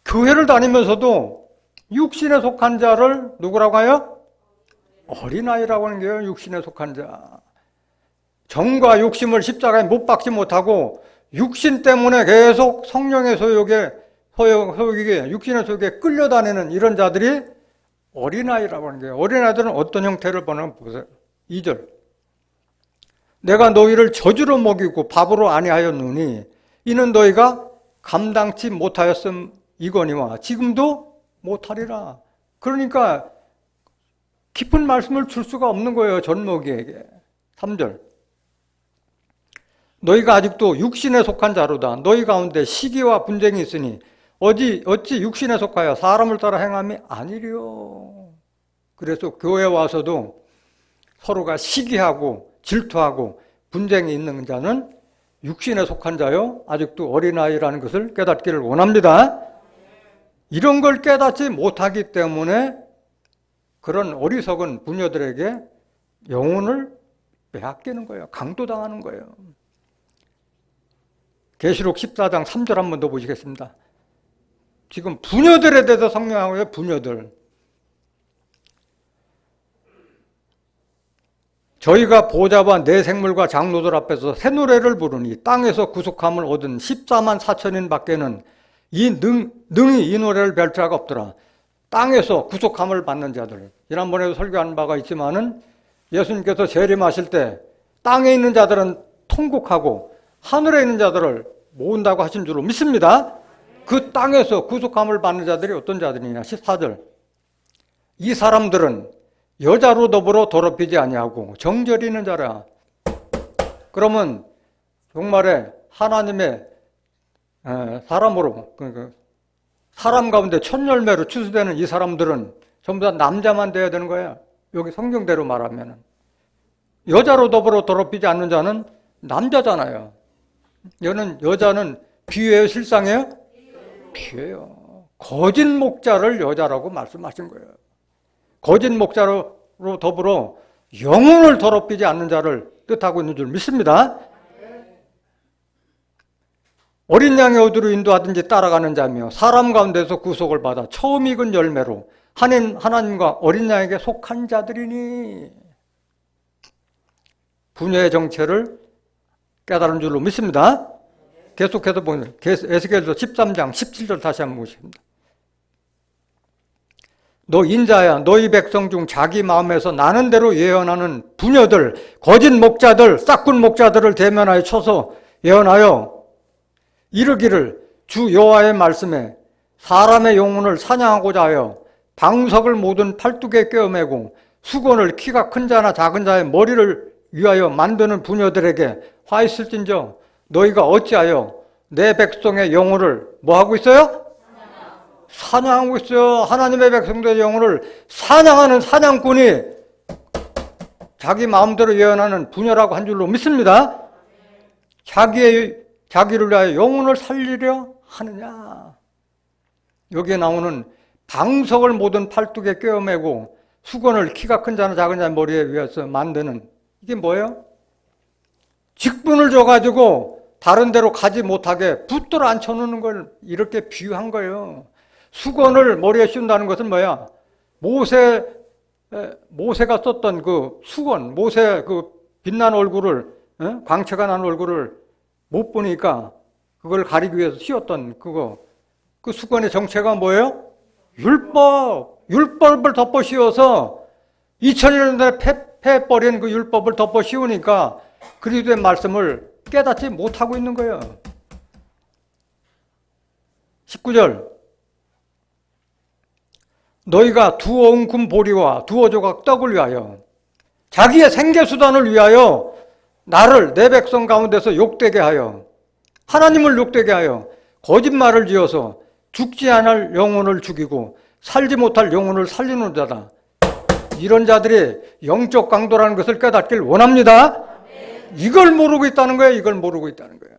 교회를 다니면서도 육신에 속한 자를 누구라고 하여? 어린아이라고 하는 게요. 육신에 속한 자. 정과 욕심을 십자가에 못 박지 못하고 육신 때문에 계속 성령의 소욕에 육신의 소욕에 끌려다니는 이런 자들이 어린아이라고 하는 거예요. 어린아이들은 어떤 형태를 보는 보세요. 2절. 내가 너희를 저주로 먹이고 밥으로 아니하였느니 이는 너희가 감당치 못하였음 이거니와 지금도 못하리라. 그러니까 깊은 말씀을 줄 수가 없는 거예요. 젖먹이에게. 3절. 너희가 아직도 육신에 속한 자로다. 너희 가운데 시기와 분쟁이 있으니 어찌 육신에 속하여 사람을 따라 행함이 아니리요. 그래서 교회 와서도 서로가 시기하고 질투하고 분쟁이 있는 자는 육신에 속한 자요, 아직도 어린아이라는 것을 깨닫기를 원합니다. 이런 걸 깨닫지 못하기 때문에 그런 어리석은 부녀들에게 영혼을 빼앗기는 거예요. 강도당하는 거예요. 계시록 14장 3절 한 번 더 보시겠습니다. 지금 부녀들에 대해서 성명하고요. 부녀들. 저희가 보좌와 내 생물과 장로들 앞에서 새 노래를 부르니 땅에서 구속함을 얻은 14만 4천인 밖에는 능히 이 노래를 별 자가 없더라. 땅에서 구속함을 받는 자들. 지난번에도 설교한 바가 있지만은 예수님께서 재림하실 때 땅에 있는 자들은 통곡하고 하늘에 있는 자들을 모은다고 하신 줄로 믿습니다. 그 땅에서 구속함을 받는 자들이 어떤 자들이냐. 14절. 이 사람들은 여자로 더불어 더럽히지 아니하고 정절이 있는 자라. 그러면 정말에 하나님의 사람으로, 사람 가운데 첫 열매로 추수되는 이 사람들은 전부 다 남자만 돼야 되는 거야. 여기 성경대로 말하면 여자로 더불어 더럽히지 않는 자는 남자잖아요. 여자는 비유예요, 실상이에요? 비유예요. 거짓 목자를 여자라고 말씀하신 거예요. 거짓 목자로 더불어 영혼을 더럽히지 않는 자를 뜻하고 있는 줄 믿습니다. 어린 양의 어디로 인도하든지 따라가는 자며 사람 가운데서 구속을 받아 처음 익은 열매로 하나님과 어린 양에게 속한 자들이니 부녀의 정체를 깨달은 줄로 믿습니다. 계속해서 보면 에스겔서 13장 17절 다시 한번 보십니다. 너 인자야, 너희 백성 중 자기 마음에서 나는 대로 예언하는 부녀들, 거짓 목자들, 싹군 목자들을 대면하여 쳐서 예언하여 이르기를 주 여호와의 말씀에 사람의 영혼을 사냥하고자 하여 방석을 모든 팔뚝에 꿰어매고 수건을 키가 큰 자나 작은 자의 머리를 위하여 만드는 부녀들에게 화 있을진저 너희가 어찌하여 내 백성의 영혼을 뭐하고 있어요? 사냥하고 있어요. 하나님의 백성들의 영혼을 사냥하는 사냥꾼이 자기 마음대로 예언하는 부녀라고 한 줄로 믿습니다. 자기를 위하여 영혼을 살리려 하느냐. 여기에 나오는 방석을 모든 팔뚝에 꿰어매고 수건을 키가 큰 자나 작은 자의 머리에 위해서 만드는 이게 뭐예요? 직분을 줘가지고 다른 데로 가지 못하게 붙들어 앉혀놓는 걸 이렇게 비유한 거예요. 수건을 머리에 씌운다는 것은 뭐야? 모세가 썼던 그 수건, 모세 그 빛난 얼굴을, 광채가 난 얼굴을 못 보니까 그걸 가리기 위해서 씌웠던 그 수건의 정체가 뭐예요? 율법을 덮어 씌워서 2000년 전에 패버린 그 율법을 덮어 씌우니까 그리스도의 말씀을 깨닫지 못하고 있는 거예요. 19절. 너희가 두어 웅큼 보리와 두어 조각 떡을 위하여 자기의 생계수단을 위하여 나를 내 백성 가운데서 욕되게 하여 하나님을 욕되게 하여 거짓말을 지어서 죽지 않을 영혼을 죽이고 살지 못할 영혼을 살리는 자다. 이런 자들이 영적 강도라는 것을 깨닫길 원합니다. 이걸 모르고 있다는 거예요. 이걸 모르고 있다는 거예요.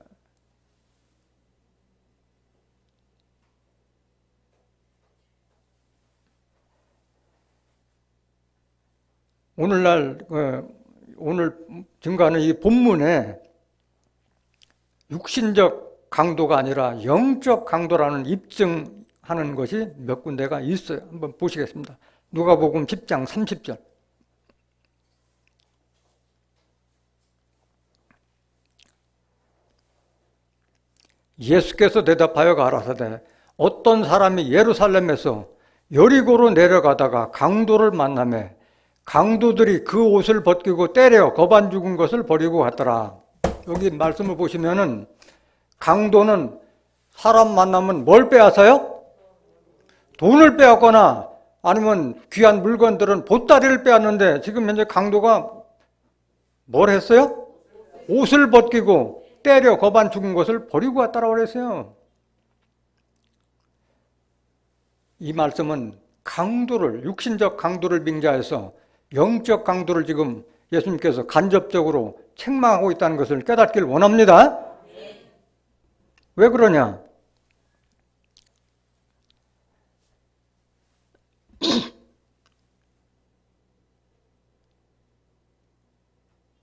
오늘 증거하는 이 본문에 육신적 강도가 아니라 영적 강도라는 입증하는 것이 몇 군데가 있어요. 한번 보시겠습니다. 누가복음 10장 30절. 예수께서 대답하여 가라사대 어떤 사람이 예루살렘에서 여리고로 내려가다가 강도를 만나매 강도들이 그 옷을 벗기고 때려 거반 죽은 것을 버리고 갔더라. 여기 말씀을 보시면은 강도는 사람 만나면 뭘 빼앗아요? 돈을 빼앗거나 아니면 귀한 물건들은 보따리를 빼앗는데 지금 현재 강도가 뭘 했어요? 옷을 벗기고 때려 거반 죽은 것을 버리고 갔다라고 그랬어요. 이 말씀은 강도를, 육신적 강도를 빙자해서 영적 강도를 지금 예수님께서 간접적으로 책망하고 있다는 것을 깨닫길 원합니다. 왜 그러냐?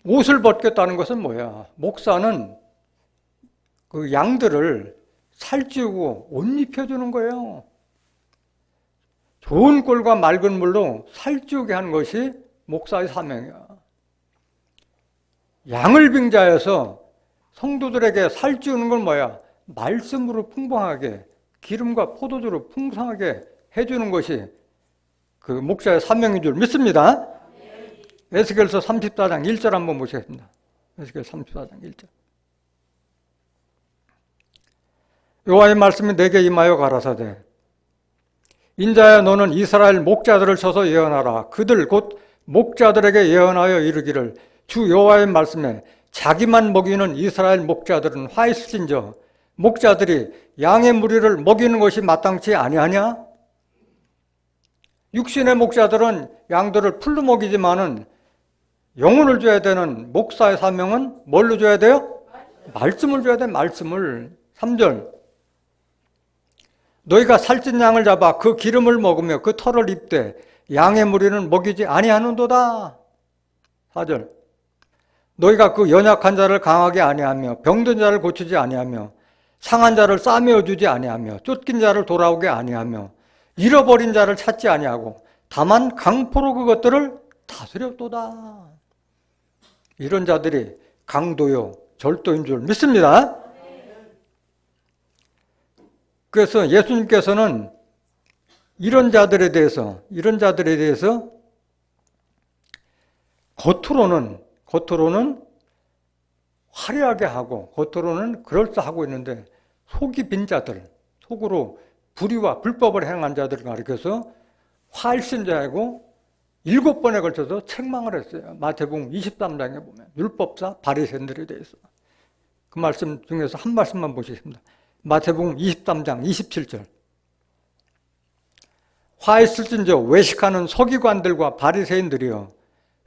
옷을 벗겼다는 것은 뭐야? 목사는 그 양들을 살찌우고 옷 입혀주는 거예요. 좋은 꼴과 맑은 물로 살찌우게 하는 것이 목사의 사명이야. 양을 빙자해서 성도들에게 살찌우는 건 뭐야? 말씀으로 풍성하게, 기름과 포도주로 풍성하게 해주는 것이 그 목사의 사명인 줄 믿습니다. 에스겔서 34장 1절 한번 보시겠습니다. 에스겔 34장 1절. 여호와의 말씀이 내게 임하여 가라사대 인자야 너는 이스라엘 목자들을 쳐서 예언하라. 그들 곧 목자들에게 예언하여 이르기를 주 여호와의 말씀에 자기만 먹이는 이스라엘 목자들은 화 있을진저 목자들이 양의 무리를 먹이는 것이 마땅치 아니하냐? 육신의 목자들은 양들을 풀로 먹이지만은 영혼을 줘야 되는 목사의 사명은 뭘로 줘야 돼요? 말씀을 줘야 돼. 말씀을. 3절 너희가 살찐 양을 잡아 그 기름을 먹으며 그 털을 입되 양의 무리는 먹이지 아니하는도다. 4절 너희가 그 연약한 자를 강하게 아니하며 병든 자를 고치지 아니하며 상한 자를 싸매어 주지 아니하며 쫓긴 자를 돌아오게 아니하며 잃어버린 자를 찾지 아니하고 다만 강포로 그것들을 다스렸도다. 이런 자들이 강도요 절도인 줄 믿습니다. 그래서 예수님께서는 이런 자들에 대해서 겉으로는 화려하게 하고 겉으로는 그럴싸하고 있는데 속이 빈 자들, 속으로 불의와 불법을 행한 자들을 가리켜서 화일신자이고 7번에 걸쳐서 책망을 했어요. 마태복음 23장에 보면 율법사 바리새인들에 대해서. 그 말씀 중에서 한 말씀만 보시겠습니다. 마태복음 23장 27절 화 있을진저 외식하는 서기관들과 바리새인들이여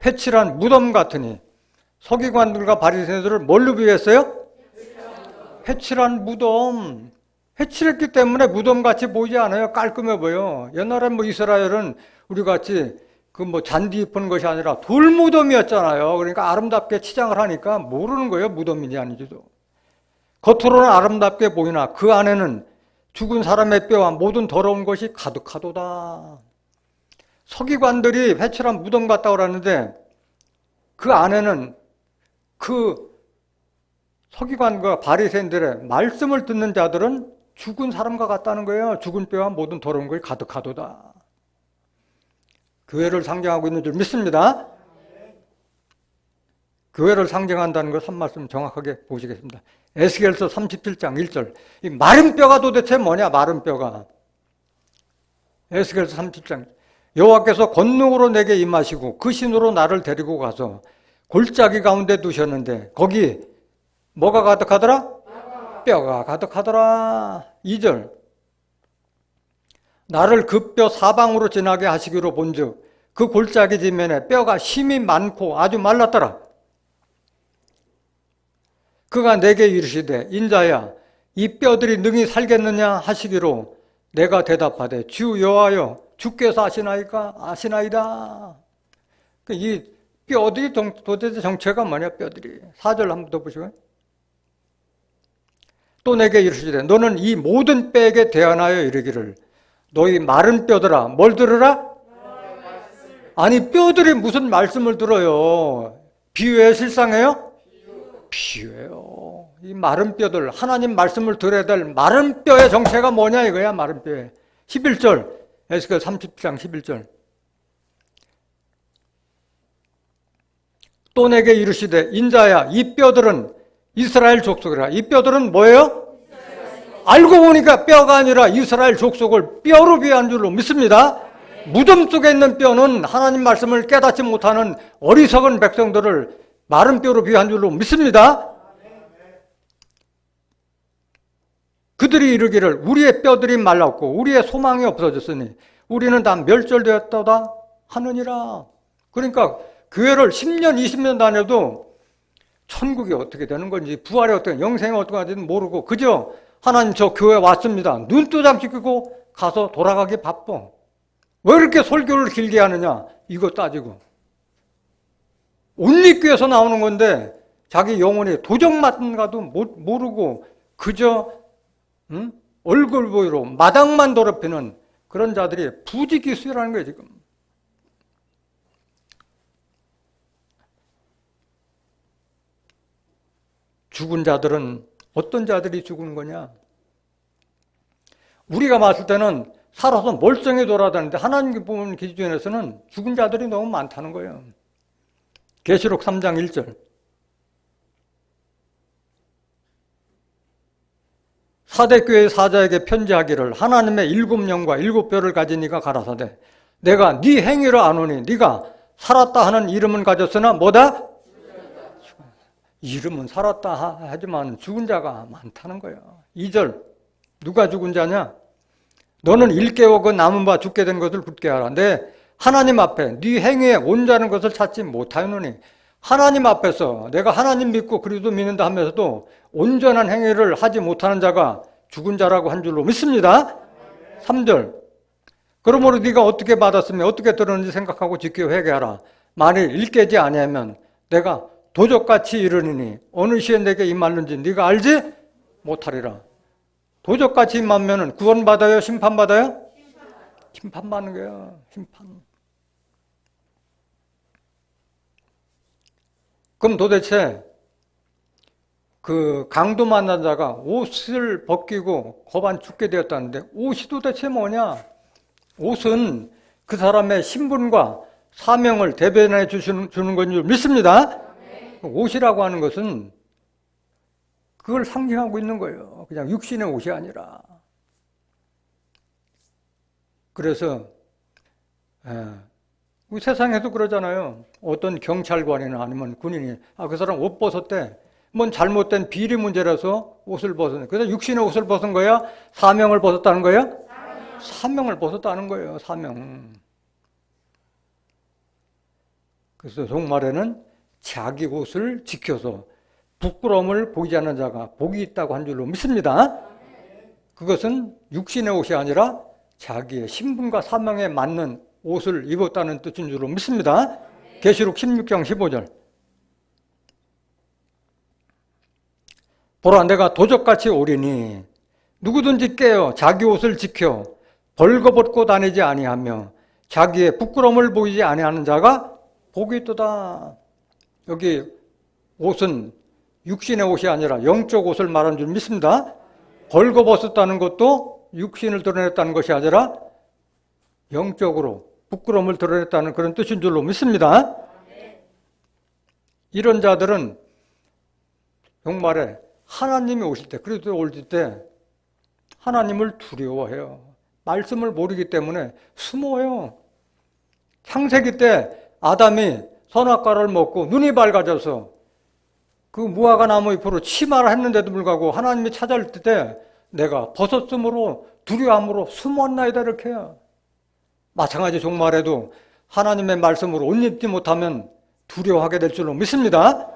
회칠한 무덤 같으니 서기관들과 바리새인들을 뭘로 비유했어요? 회칠한 무덤. 회칠했기 때문에 무덤같이 보이지 않아요. 깔끔해 보여. 옛날에 이스라엘은 우리같이 그 뭐 잔디 짚은 것이 아니라 돌무덤이었잖아요. 그러니까 아름답게 치장을 하니까 모르는 거예요. 무덤인지 아닌지도. 겉으로는 아름답게 보이나 그 안에는 죽은 사람의 뼈와 모든 더러운 것이 가득하도다. 서기관들이 회칠한 무덤 갔다 오라는데 그 안에는 그 서기관과 바리새인들의 말씀을 듣는 자들은 죽은 사람과 같다는 거예요. 죽은 뼈와 모든 더러운 것이 가득하도다. 교회를 상징하고 있는 줄 믿습니다. 교회를 상징한다는 걸 한 말씀 정확하게 보시겠습니다. 에스겔서 37장 1절. 이 마른 뼈가 도대체 뭐냐? 마른 뼈가. 에스겔서 37장. 여호와께서 권능으로 내게 임하시고 그 신으로 나를 데리고 가서 골짜기 가운데 두셨는데 거기 뭐가 가득하더라? 뼈가 가득하더라. 2절. 나를 그 뼈 사방으로 지나게 하시기로 본즉 그 골짜기 지면에 뼈가 힘이 많고 아주 말랐더라. 그가 내게 이르시되 인자야 이 뼈들이 능히 살겠느냐 하시기로 내가 대답하되 주 여호와여 주께서 아시나이까? 아시나이다. 이 뼈들이 도대체 정체가 뭐냐? 뼈들이. 4절 한번 더 보시고요. 또 내게 이르시되 너는 이 모든 뼈에게 대언하여 이르기를 너희 마른 뼈들아 뭘 들으라? 아니 뼈들이 무슨 말씀을 들어요? 비유에 실상해요? 비유예요. 이 마른 뼈들 하나님 말씀을 들어야 될 마른 뼈의 정체가 뭐냐 이거야. 마른 뼈에 11절 에스겔 30장 11절 또 내게 이르시되 인자야 이 뼈들은 이스라엘 족속이라. 이 뼈들은 뭐예요? 알고 보니까 뼈가 아니라 이스라엘 족속을 뼈로 비유한 줄로 믿습니다. 무덤 속에 있는 뼈는 하나님 말씀을 깨닫지 못하는 어리석은 백성들을 마른 뼈로 비유한 줄로 믿습니다. 그들이 이르기를 우리의 뼈들이 말랐고 우리의 소망이 없어졌으니 우리는 다 멸절되었다 하느니라. 그러니까 교회를 10년 20년 다녀도 천국이 어떻게 되는 건지 부활이 어떻게 영생이 어떻게 하는지는 모르고 그저 하나님 저 교회 왔습니다. 눈도장 찍고 가서 돌아가기 바빠. 왜 이렇게 설교를 길게 하느냐 이거 따지고 온리교에서 나오는 건데 자기 영혼이 도적맞은가도 모르고 그저 얼굴 보이로 마당만 더럽히는 그런 자들이 부지기수라는 거예요 지금. 죽은 자들은 어떤 자들이 죽은 거냐? 우리가 봤을 때는 살아서 멀쩡히 돌아다니는데 하나님 보는 기준에서는 죽은 자들이 너무 많다는 거예요. 계시록 3장 1절 사대교회 사자에게 편지하기를 하나님의 7영과 7뼈를 가진 이가 가라사대 내가 네 행위를 아노니 네가 살았다 하는 이름은 가졌으나 뭐다? 이름은 살았다 하지만 죽은 자가 많다는 거예요. 2절 누가 죽은 자냐? 너는 일깨워 그 남은 바 죽게 된 것을 굳게 하라. 내 하나님 앞에 네 행위에 온전한 것을 찾지 못하노니 하나님 앞에서 내가 하나님 믿고 그리스도 믿는다 하면서도 온전한 행위를 하지 못하는 자가 죽은 자라고 한 줄로 믿습니다. 3절 그러므로 네가 어떻게 받았으며 어떻게 들었는지 생각하고 지켜 회개하라. 만일 일깨지 아니하면 내가 도적같이 이르느니 어느 시에 내게 임하는지 네가 알지 못하리라. 도적같이 임하면 구원받아요? 심판받아요? 심판받는 거예요. 심판. 그럼 도대체 그 강도 만난 자가 옷을 벗기고 거반 죽게 되었다는데 옷이 도대체 뭐냐? 옷은 그 사람의 신분과 사명을 대변해 주는 건 줄 믿습니다. 옷이라고 하는 것은 그걸 상징하고 있는 거예요. 그냥 육신의 옷이 아니라. 그래서 우리 세상에도 그러잖아요. 어떤 경찰관이나 아니면 군인이 그 사람 옷 벗었대. 뭔 잘못된 비리 문제라서 옷을 벗었네. 그래서 육신의 옷을 벗은 거야? 사명을 벗었다는 거예요? 사명을 벗었다는 거예요. 사명. 그래서 종말에는 자기 옷을 지켜서 부끄러움을 보이지 않는 자가 복이 있다고 한 줄로 믿습니다. 그것은 육신의 옷이 아니라 자기의 신분과 사명에 맞는 옷을 입었다는 뜻인 줄로 믿습니다. 계시록 16장 15절. 보라, 내가 도적같이 오리니 누구든지 깨어 자기 옷을 지켜 벌거벗고 다니지 아니하며 자기의 부끄러움을 보이지 아니하는 자가 복이 있도다. 여기 옷은 육신의 옷이 아니라 영적 옷을 말하는 줄 믿습니다. 벌거벗었다는 것도 육신을 드러냈다는 것이 아니라 영적으로 부끄러움을 드러냈다는 그런 뜻인 줄로 믿습니다. 이런 자들은 정말에 하나님이 오실 때, 그리스도 오실 때 하나님을 두려워해요. 말씀을 모르기 때문에 숨어요. 창세기 때 아담이 선악과를 먹고 눈이 밝아져서 그 무화과 나무 잎으로 치마를 했는데도 불구하고 하나님이 찾아올 때 내가 벗었으므로 두려움으로 숨었나이다 이렇게 해요. 마찬가지 종말에도 하나님의 말씀으로 옷 입지 못하면 두려워하게 될 줄로 믿습니다.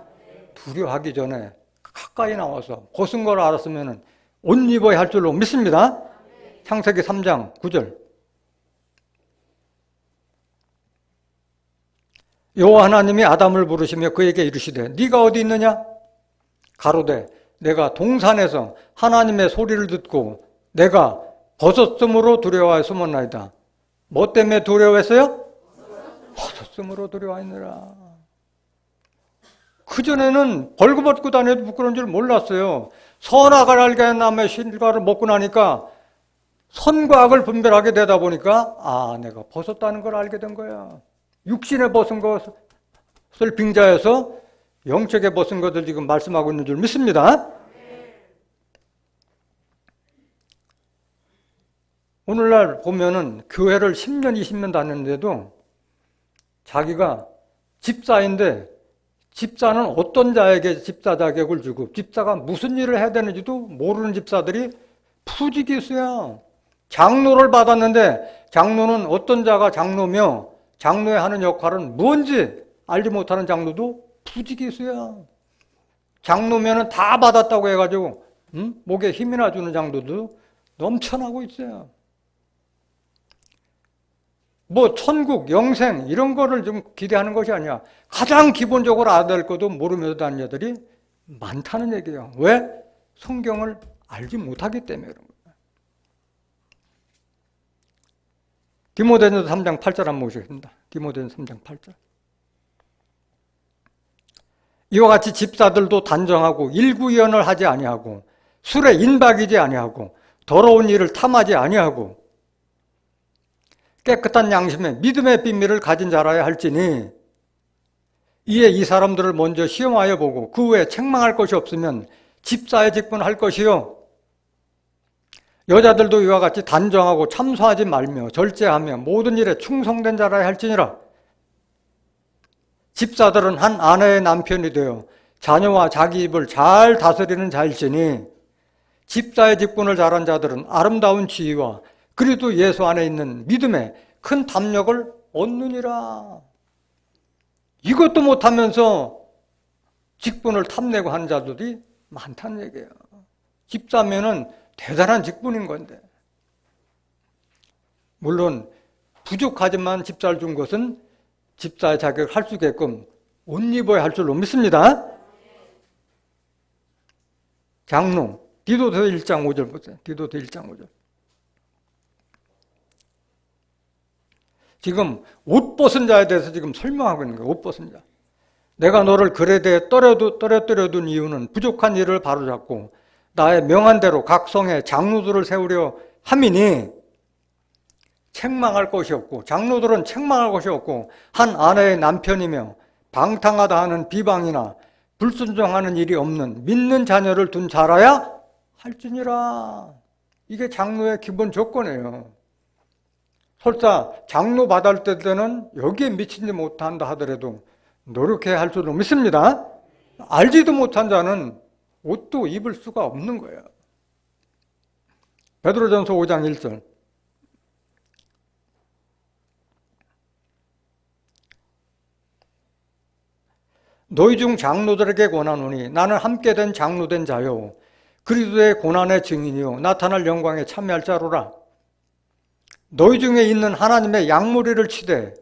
두려워하기 전에 가까이 나와서 벗은 걸 알았으면 옷 입어야 할 줄로 믿습니다. 창세기 3장 9절. 여호와 하나님이 아담을 부르시며 그에게 이르시되 네가 어디 있느냐? 가로되 내가 동산에서 하나님의 소리를 듣고 내가 벗었으므로 두려워하여 숨었나이다. 뭐 때문에 두려워했어요? 벗었으므로 두려워하느라. 그전에는 벌거벗고 다녀도 부끄러운 줄 몰랐어요. 선악을 알게 한 나무의 실과를 먹고 나니까 선과 악을 분별하게 되다 보니까 내가 벗었다는 걸 알게 된 거야. 육신에 벗은 것을 빙자해서 영적에 벗은 것을 지금 말씀하고 있는 줄 믿습니다. 오늘날 보면은 교회를 10년, 20년 다녔는데도 자기가 집사인데 집사는 어떤 자에게 집사 자격을 주고 집사가 무슨 일을 해야 되는지도 모르는 집사들이 푸지기수야. 장로를 받았는데 장로는 어떤 자가 장로며 장로의 하는 역할은 뭔지 알지 못하는 장로도 푸지기수야. 장로면은 다 받았다고 해가지고 목에 힘이나 주는 장로도 넘쳐나고 있어요. 뭐 천국, 영생 이런 거를 좀 기대하는 것이 아니야. 가장 기본적으로 알아야 될 것도 모르면서 다니는 자들이 많다는 얘기예요. 왜? 성경을 알지 못하기 때문에 그런 거예요. 디모데전서 3장 8절 한번 보시겠습니다. 디모데전서 3장 8절. 이와 같이 집사들도 단정하고 일구연을 하지 아니하고 술에 인박이지 아니하고 더러운 일을 탐하지 아니하고 깨끗한 양심에 믿음의 비밀을 가진 자라야 할지니 이에 이 사람들을 먼저 시험하여 보고 그 후에 책망할 것이 없으면 집사의 직분을 할 것이요 여자들도 이와 같이 단정하고 참소하지 말며 절제하며 모든 일에 충성된 자라야 할지니라. 집사들은 한 아내의 남편이 되어 자녀와 자기 입을 잘 다스리는 자일지니 집사의 직분을 잘한 자들은 아름다운 지위와 그리스도 예수 안에 있는 믿음에 큰 담력을 얻느니라. 이것도 못하면서 직분을 탐내고 하는 자들이 많다는 얘기예요. 집사면은 대단한 직분인 건데. 물론 부족하지만 집사를 준 것은 집사의 자격을 할 수 있게끔 옷 입어야 할 줄로 믿습니다. 장로, 디도서 1장 5절 보세요. 디도서 1장 5절. 지금 옷 벗은 자에 대해서 지금 설명하고 있는 거예요. 옷 벗은 자. 내가 너를 글에 대해 떨어뜨려둔 이유는 부족한 일을 바로잡고 나의 명한대로 각 성에 장로들을 세우려 함이니 책망할 것이 없고 장로들은 책망할 것이 없고 한 아내의 남편이며 방탕하다 하는 비방이나 불순종하는 일이 없는 믿는 자녀를 둔 자라야 할지니라. 이게 장로의 기본 조건이에요. 설사 장로 받을 때는 여기에 미치지 못한다 하더라도 노력해야 할 줄로 믿습니다. 알지도 못한 자는 옷도 입을 수가 없는 거예요. 베드로전서 5장 1절. 너희 중 장로들에게 권하노니 나는 함께 된 장로된 자요 그리스도의 고난의 증인이요 나타날 영광에 참여할 자로라. 너희 중에 있는 하나님의 양무리를 치되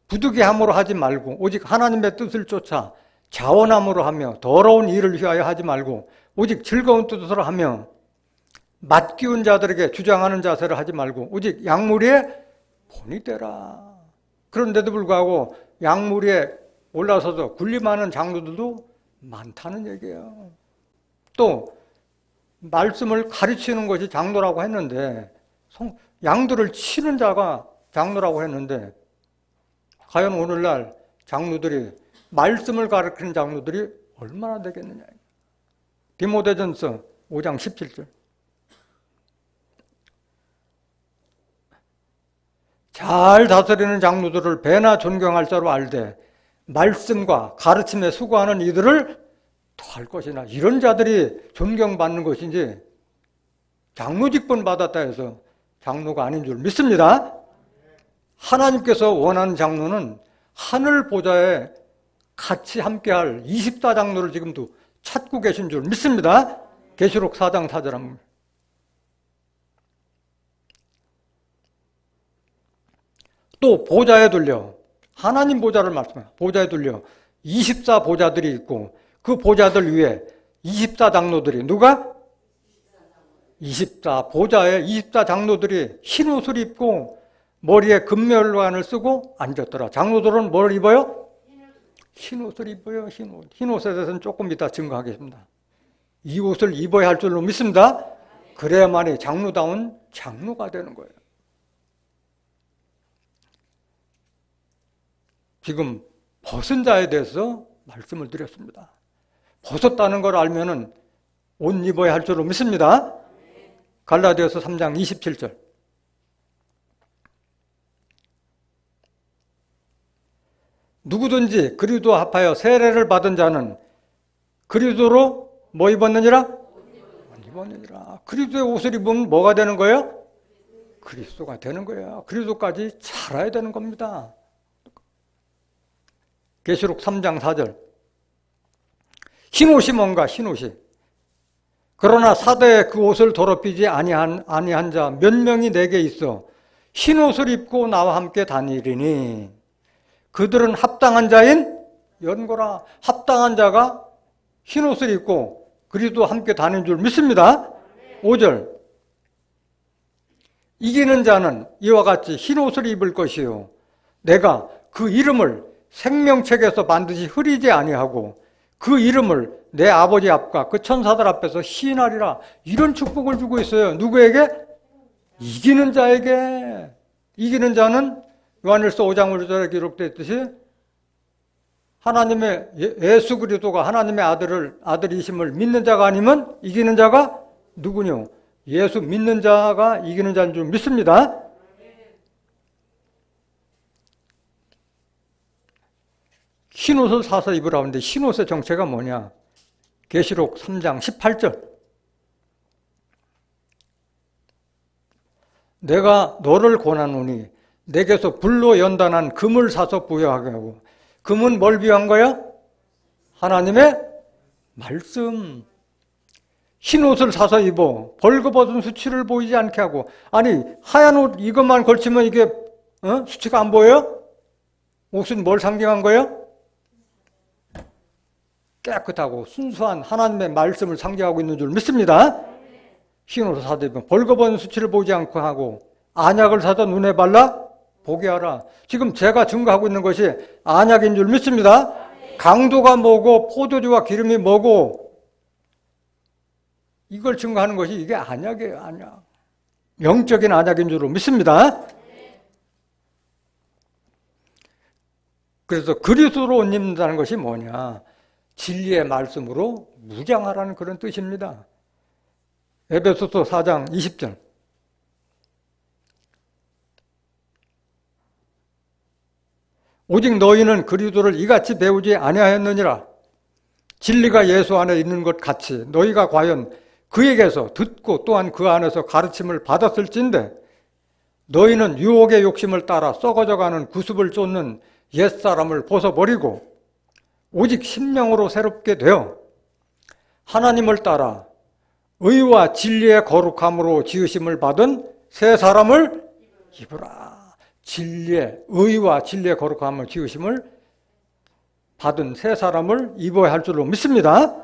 부득이함으로 하지 말고 오직 하나님의 뜻을 쫓아 자원함으로 하며 더러운 일을 위하여 하지 말고 오직 즐거운 뜻으로 하며 맞기운 자들에게 주장하는 자세를 하지 말고 오직 양무리에 본이 되라. 그런데도 불구하고 양무리에 올라서서 군림하는 장로들도 많다는 얘기예요. 또 말씀을 가르치는 것이 장로라고 했는데 양들을 치는 자가 장로라고 했는데 과연 오늘날 장로들이 말씀을 가르치는 장로들이 얼마나 되겠느냐. 디모데전서 5장 17절. 잘 다스리는 장로들을 배나 존경할 자로 알되 말씀과 가르침에 수고하는 이들을 더할 것이나. 이런 자들이 존경받는 것인지 장로직분 받았다 해서 장로가 아닌 줄 믿습니다. 하나님께서 원하는 장로는 하늘 보좌에 같이 함께할 24장로를 지금도 찾고 계신 줄 믿습니다. 계시록 4장 4절 한번. 또 보좌에 둘려, 하나님 보좌를 말씀해요. 보좌에 둘려 24보좌들이 있고 그 보좌들 위에 24장로들이 누가? 24보좌에 24장로들이 흰 옷을 입고 머리에 금멸관을 쓰고 앉았더라. 장로들은 뭘 입어요? 흰 옷을 입어요. 흰 옷. 흰 옷에 대해서는 조금 이따 증거하겠습니다. 이 옷을 입어야 할 줄로 믿습니다. 그래야만이 장로다운 장로가 되는 거예요. 지금 벗은 자에 대해서 말씀을 드렸습니다. 벗었다는 걸 알면은 옷 입어야 할 줄로 믿습니다. 갈라디아서 3장 27절. 누구든지 그리스도 합하여 세례를 받은 자는 그리스도로 뭐 입었느니라? 옷 입었느니라. 그리스도의 옷을 입으면 뭐가 되는 거예요? 그리스도가 되는 거예요. 그리스도까지 자라야 되는 겁니다. 계시록 3장 4절. 흰옷이 뭔가? 흰옷이. 그러나 사대에 그 옷을 더럽히지 아니한 자 몇 명이 내게 있어 흰옷을 입고 나와 함께 다니리니 그들은 합당한 자인 연고라. 합당한 자가 흰옷을 입고 그리스도와 함께 다니는 줄 믿습니다. 5절. 이기는 자는 이와 같이 흰옷을 입을 것이요 내가 그 이름을 생명책에서 반드시 흐리지 아니하고 그 이름을 내 아버지 앞과 그 천사들 앞에서 시인하리라. 이런 축복을 주고 있어요. 누구에게? 이기는 자에게. 이기는 자는 요한일서 5장 5절에 기록되어 있듯이 하나님의 예수 그리스도가 하나님의 아들이심을 믿는 자가 아니면 이기는 자가 누구뇨? 예수 믿는 자가 이기는 자인 줄 믿습니다. 흰옷을 사서 입으라 하는데 흰옷의 정체가 뭐냐? 계시록 3장 18절. 내가 너를 권하노니 내게서 불로 연단한 금을 사서 부여하게 하고. 금은 뭘 비유한 거야? 하나님의 말씀. 흰옷을 사서 입어 벌거벗은 수치를 보이지 않게 하고. 아니 하얀 옷 이것만 걸치면 이게 수치가 안 보여요? 옷은 뭘 상징한 거예요? 깨끗하고 순수한 하나님의 말씀을 상징하고 있는 줄 믿습니다. 흰옷을 사서 입으면 벌거벗은 수치를 보이지 않고 하고 안약을 사서 눈에 발라 보게 하라. 지금 제가 증거하고 있는 것이 안약인 줄 믿습니다. 강도가 뭐고 포도주와 기름이 뭐고 이걸 증거하는 것이 이게 안약이에요. 안약. 영적인 안약인 줄 믿습니다. 그래서 그리스도로 옷 입는다는 것이 뭐냐? 진리의 말씀으로 무장하라는 그런 뜻입니다. 에베소서 4장 20절. 오직 너희는 그리스도를 이같이 배우지 아니하였느니라. 진리가 예수 안에 있는 것 같이 너희가 과연 그에게서 듣고 또한 그 안에서 가르침을 받았을진데 너희는 유혹의 욕심을 따라 썩어져가는 구습을 쫓는 옛사람을 벗어버리고 오직 심령으로 새롭게 되어 하나님을 따라 의와 진리의 거룩함으로 지으심을 받은 새 사람을 입으라. 진리의 의와 진리의 거룩함을 지으심을 받은 새 사람을 입어야 할 줄로 믿습니다.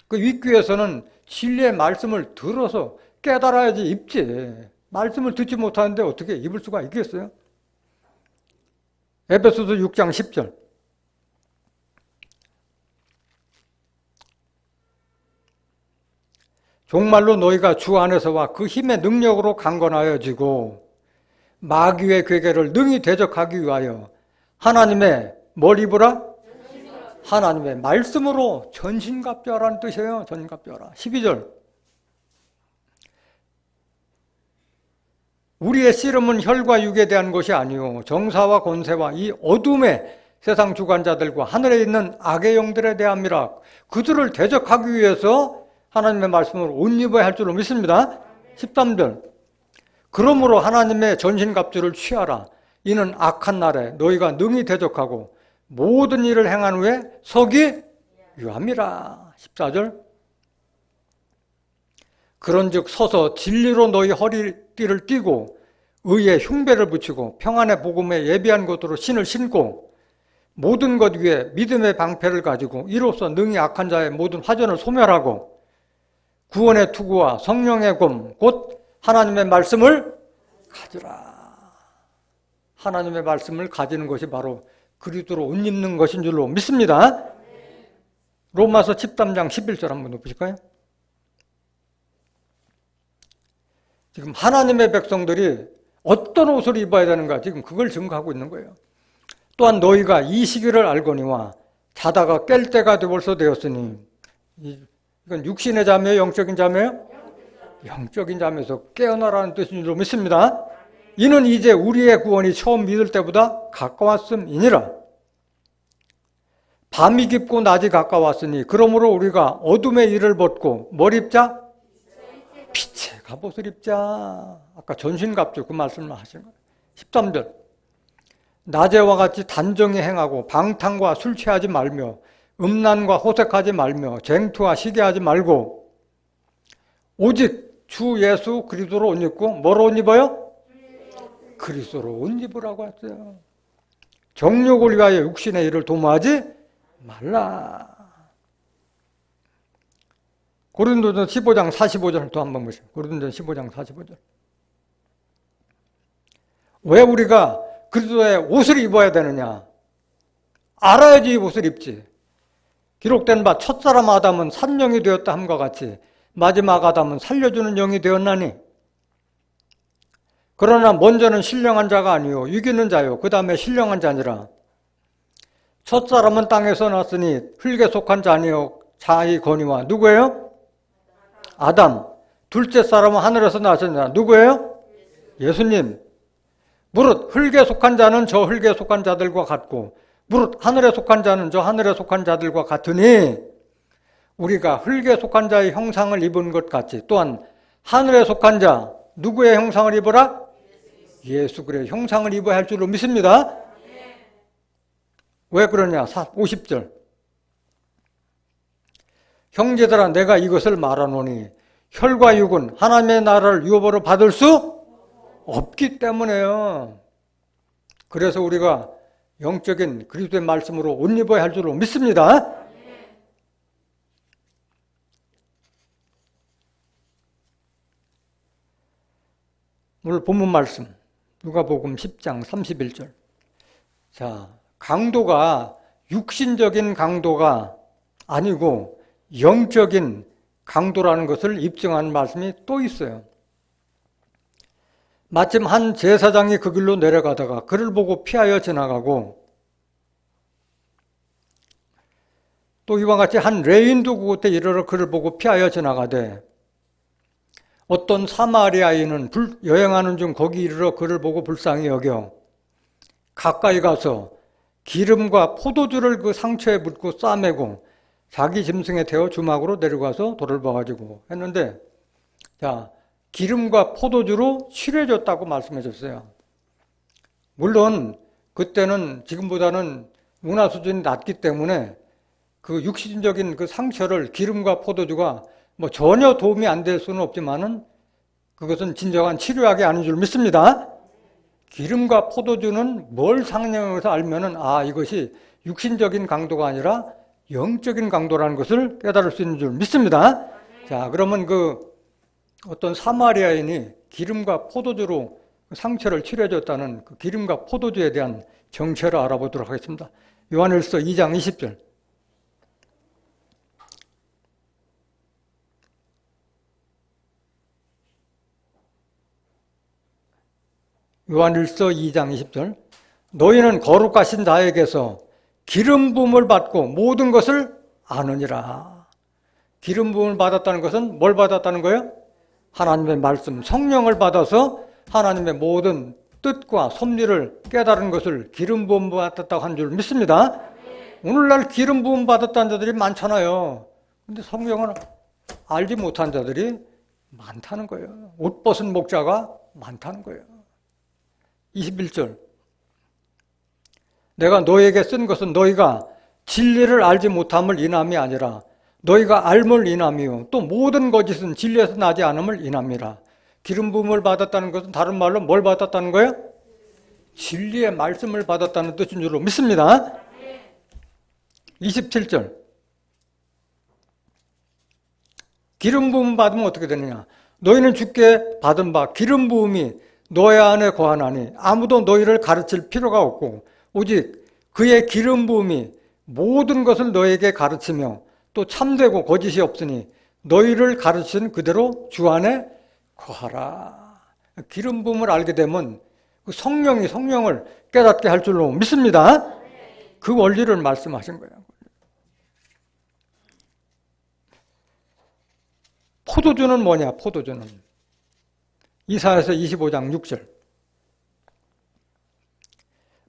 그 윗귀에서는 진리의 말씀을 들어서 깨달아야지 입지. 말씀을 듣지 못하는데 어떻게 입을 수가 있겠어요? 에베소서 6장 10절. 종말로 너희가 주 안에서와 그 힘의 능력으로 강건하여지고 마귀의 괴계를 능히 대적하기 위하여 하나님의 뭘 입으라? 하나님의 말씀으로 전신갑주하라는 뜻이에요. 전신갑주하라. 12절. 우리의 씨름은 혈과 육에 대한 것이 아니요 정사와 권세와 이 어둠의 세상 주관자들과 하늘에 있는 악의 영들에 대함이라. 그들을 대적하기 위해서 하나님의 말씀을 옷 입어야 할 줄로 믿습니다. 13절. 그러므로 하나님의 전신갑주를 취하라. 이는 악한 날에 너희가 능히 대적하고 모든 일을 행한 후에 서기 유함이라. 14절. 그런즉 서서 진리로 너희 허리띠를 띠고 의의 흉배를 붙이고 평안의 복음에 예비한 것으로 신을 신고 모든 것 위에 믿음의 방패를 가지고 이로써 능히 악한 자의 모든 화전을 소멸하고 구원의 투구와 성령의 검 곧 하나님의 말씀을 가지라. 하나님의 말씀을 가지는 것이 바로 그리스도로 옷 입는 것인 줄로 믿습니다. 로마서 13장 11절 한번 보실까요? 지금 하나님의 백성들이 어떤 옷을 입어야 되는가 지금 그걸 증거하고 있는 거예요. 또한 너희가 이 시기를 알거니와 자다가 깰 때가 벌써 되었으니 이건 육신의 잠이에요? 영적인 잠이에요? 영적인 잠에서 깨어나라는 뜻인 줄로 믿습니다. 이는 이제 우리의 구원이 처음 믿을 때보다 가까웠음이니라. 밤이 깊고 낮이 가까웠으니 그러므로 우리가 어둠의 일을 벗고 뭘 입자? 빛의 갑옷을 입자. 아까 전신갑주 그 말씀을 하시는 거예요. 13절. 낮에와 같이 단정히 행하고 방탕과 술 취하지 말며 음란과 호색하지 말며 쟁투와 시기하지 말고 오직 주 예수 그리스도로 옷 입고 뭐로 옷 입어요? 그리스도로 옷 입으라고 했어요. 정욕을 위하여 육신의 일을 도모하지 말라. 고린도전 15장 45절 또 한번 보시죠. 고린도전 15장 45절. 왜 우리가 그리스도의 옷을 입어야 되느냐? 알아야지 이 옷을 입지. 기록된 바 첫사람 아담은 산령이 되었다 함과 같이 마지막 아담은 살려주는 영이 되었나니 그러나 먼저는 신령한 자가 아니요 이기는 자요 그 다음에 신령한 자니라. 첫사람은 땅에서 났으니 흙에 속한 자니요 자의 건의와 누구예요? 아담. 둘째 사람은 하늘에서 나셨느냐 누구예요? 예수님. 무릇 흙에 속한 자는 저 흙에 속한 자들과 같고 무릇 하늘에 속한 자는 저 하늘에 속한 자들과 같으니 우리가 흙에 속한 자의 형상을 입은 것 같이 또한 하늘에 속한 자 누구의 형상을 입어라? 예수 그리스도의 형상을 입어야 할 줄로 믿습니다. 왜 그러냐? 50절. 형제들아 내가 이것을 말하노니 혈과 육은 하나님의 나라를 유업으로 받을 수 없기 때문에요. 그래서 우리가 영적인 그리스도의 말씀으로 옷 입어야 할 줄로 믿습니다. 오늘 본문 말씀 누가복음 10장 31절. 자, 강도가 육신적인 강도가 아니고 영적인 강도라는 것을 입증하는 말씀이 또 있어요. 마침 한 제사장이 그 길로 내려가다가 그를 보고 피하여 지나가고 또 이와 같이 한 레인도 그곳에 이르러 그를 보고 피하여 지나가되 어떤 사마리아인은 여행하는 중 거기 이르러 그를 보고 불쌍히 여겨 가까이 가서 기름과 포도주를 그 상처에 묻고 싸매고 자기 짐승에 태워 주막으로 데려가서 돌을 봐가지고 했는데 자 기름과 포도주로 치료해줬다고 말씀해 줬어요. 물론 그때는 지금보다는 문화 수준이 낮기 때문에 그 육신적인 그 상처를 기름과 포도주가 뭐 전혀 도움이 안 될 수는 없지만은 그것은 진정한 치료약이 아닌 줄 믿습니다. 기름과 포도주는 뭘 상징해서 알면은 이것이 육신적인 강도가 아니라 영적인 강도라는 것을 깨달을 수 있는 줄 믿습니다. 자, 그러면 어떤 사마리아인이 기름과 포도주로 상처를 치료해줬다는 그 기름과 포도주에 대한 정체를 알아보도록 하겠습니다. 요한일서 2장 20절. 요한일서 2장 20절. 너희는 거룩하신 자에게서 기름 부음을 받고 모든 것을 아느니라. 기름 부음을 받았다는 것은 뭘 받았다는 거예요? 하나님의 말씀, 성령을 받아서 하나님의 모든 뜻과 섭리를 깨달은 것을 기름 부음 받았다고 한 줄 믿습니다. 오늘날 기름 부음 받았다는 자들이 많잖아요. 근데 성령을 알지 못한 자들이 많다는 거예요. 옷 벗은 목자가 많다는 거예요. 21절. 내가 너에게 쓴 것은 너희가 진리를 알지 못함을 인함이 아니라 너희가 알물 인함이요 또 모든 거짓은 진리에서 나지 않음을 인함이라. 기름 부음을 받았다는 것은 다른 말로 뭘 받았다는 거예요? 진리의 말씀을 받았다는 뜻인 줄로 믿습니다. 27절. 기름 부음 받으면 어떻게 되느냐? 너희는 주께 받은 바 기름 부음이 너희 안에 거하나니 아무도 너희를 가르칠 필요가 없고 오직 그의 기름 부음이 모든 것을 너희에게 가르치며 또 참되고 거짓이 없으니 너희를 가르치는 그대로 주 안에 거하라. 기름 부음을 알게 되면 그 성령이 성령을 깨닫게 할 줄로 믿습니다. 그 원리를 말씀하신 거예요. 포도주는 뭐냐? 포도주는 이사야서 25장 6절.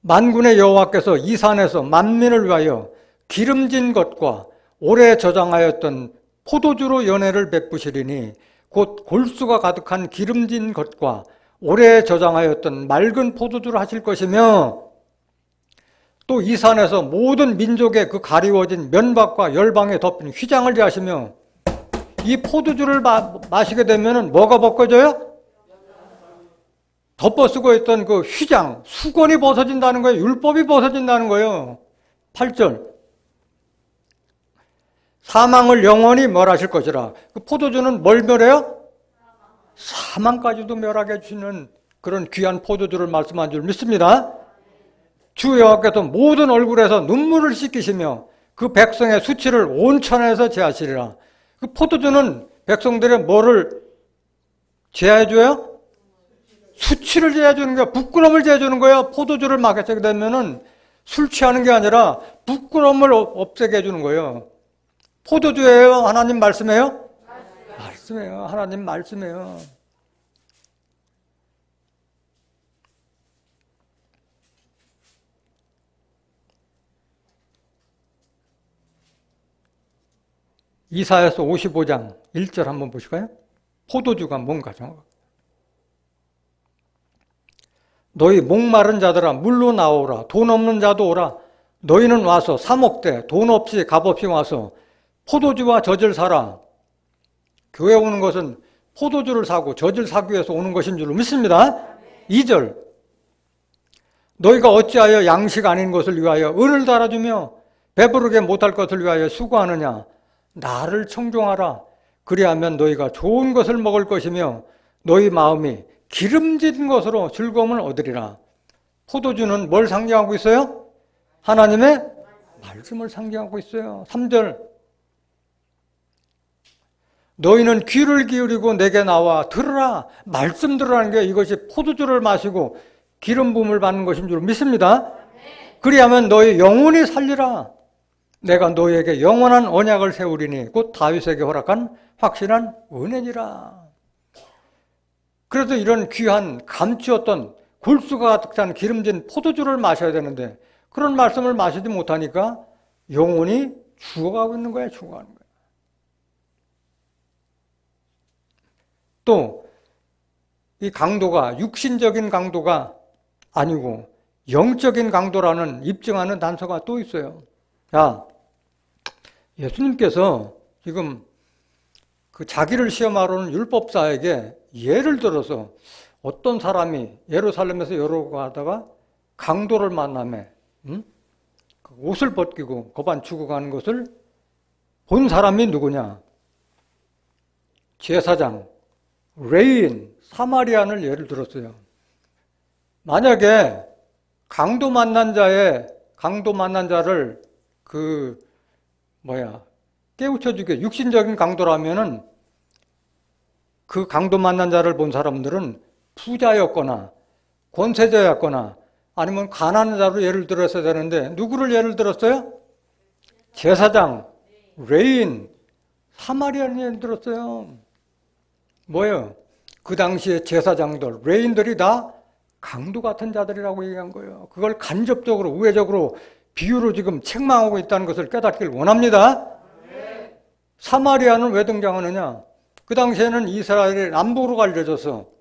만군의 여호와께서 이 산에서 만민을 위하여 기름진 것과 오래 저장하였던 포도주로 연회를 베푸시리니 곧 골수가 가득한 기름진 것과 오래 저장하였던 맑은 포도주를 하실 것이며 또 이 산에서 모든 민족의 그 가리워진 면박과 열방에 덮인 휘장을 제하시며 이 포도주를 마시게 되면 뭐가 벗겨져요? 덮어쓰고 있던 그 휘장, 수건이 벗어진다는 거예요. 율법이 벗어진다는 거예요. 8절. 사망을 영원히 멸하실 것이라. 그 포도주는 뭘 멸해요? 사망까지도 멸하게 해주시는 그런 귀한 포도주를 말씀한 줄 믿습니다. 주 여호와께서 모든 얼굴에서 눈물을 씻기시며 그 백성의 수치를 온천에서 제하시리라. 그 포도주는 백성들의 뭐를 제하해줘요? 수치를 제해주는 거야. 부끄러움을 제해주는 거야. 포도주를 마시게 되면은 술 취하는 게 아니라 부끄러움을 없애게 해주는 거예요. 포도주예요? 하나님 말씀이에요? 말씀이에요. 하나님 말씀이에요. 이사야서 55장 1절 한번 보실까요? 포도주가 뭔가죠? 너희 목마른 자들아 물로 나오라. 돈 없는 자도 오라. 너희는 와서 사먹되 돈 없이 값없이 와서 포도주와 젖을 사라. 교회 오는 것은 포도주를 사고 젖을 사기 위해서 오는 것인 줄 믿습니다. 2절. 너희가 어찌하여 양식 아닌 것을 위하여 은을 달아주며 배부르게 못할 것을 위하여 수고하느냐. 나를 청종하라. 그리하면 너희가 좋은 것을 먹을 것이며 너희 마음이 기름진 것으로 즐거움을 얻으리라. 포도주는 뭘 상징하고 있어요? 하나님의 말씀을 상징하고 있어요. 3절. 너희는 귀를 기울이고 내게 나와 들으라. 말씀 들으라는 게 이것이 포도주를 마시고 기름 부음을 받는 것인 줄 믿습니다. 그리하면 너희 영혼이 살리라. 내가 너희에게 영원한 언약을 세우리니 곧 다윗에게 허락한 확실한 은혜니라. 그래서 이런 귀한 감추었던 골수가 가득 찬 기름진 포도주를 마셔야 되는데 그런 말씀을 마시지 못하니까 영혼이 죽어가고 있는 거야. 죽어가는 거야. 또 이 강도가 육신적인 강도가 아니고 영적인 강도라는 입증하는 단서가 또 있어요. 자, 예수님께서 지금 그 자기를 시험하러 오는 율법사에게 예를 들어서 어떤 사람이 예루살렘에서 여러 가다가 강도를 만나매 옷을 벗기고 거반 죽어가는 것을 본 사람이 누구냐? 제사장 레인 사마리안을 예를 들었어요. 만약에 강도 만난 자를 깨우쳐주게 육신적인 강도라면은 그 강도 만난 자를 본 사람들은 부자였거나 권세자였거나 아니면 가난한 자로 예를 들었어야 되는데 누구를 예를 들었어요? 제사장, 레인, 사마리아를 예를 들었어요. 뭐예요? 그 당시에 제사장들, 레인들이 다 강도 같은 자들이라고 얘기한 거예요. 그걸 간접적으로, 우회적으로 비유로 지금 책망하고 있다는 것을 깨닫기를 원합니다. 사마리아는 왜 등장하느냐? 그 당시에는 이스라엘이 남부로 갈려져서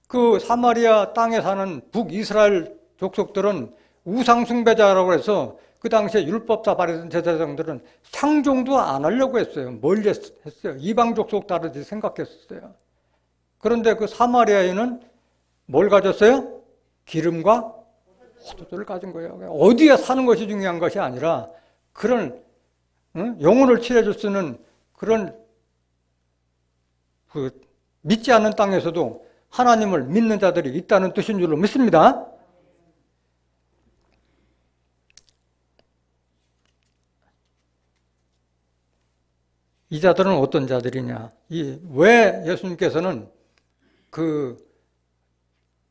그 사마리아 땅에 사는 북이스라엘 족속들은 우상숭배자라고 해서 그 당시에 율법사 바리새인 제사장들은 상종도 안 하려고 했어요. 멀리 했어요. 이방 족속 다르지 생각했었어요. 그런데 그 사마리아인은 뭘 가졌어요? 기름과 포도주를 가진 거예요. 어디에 사는 것이 중요한 것이 아니라 그런 영혼을 칠해줄 수 있는 그런 믿지 않는 땅에서도 하나님을 믿는 자들이 있다는 뜻인 줄로 믿습니다. 이 자들은 어떤 자들이냐? 왜 예수님께서는 그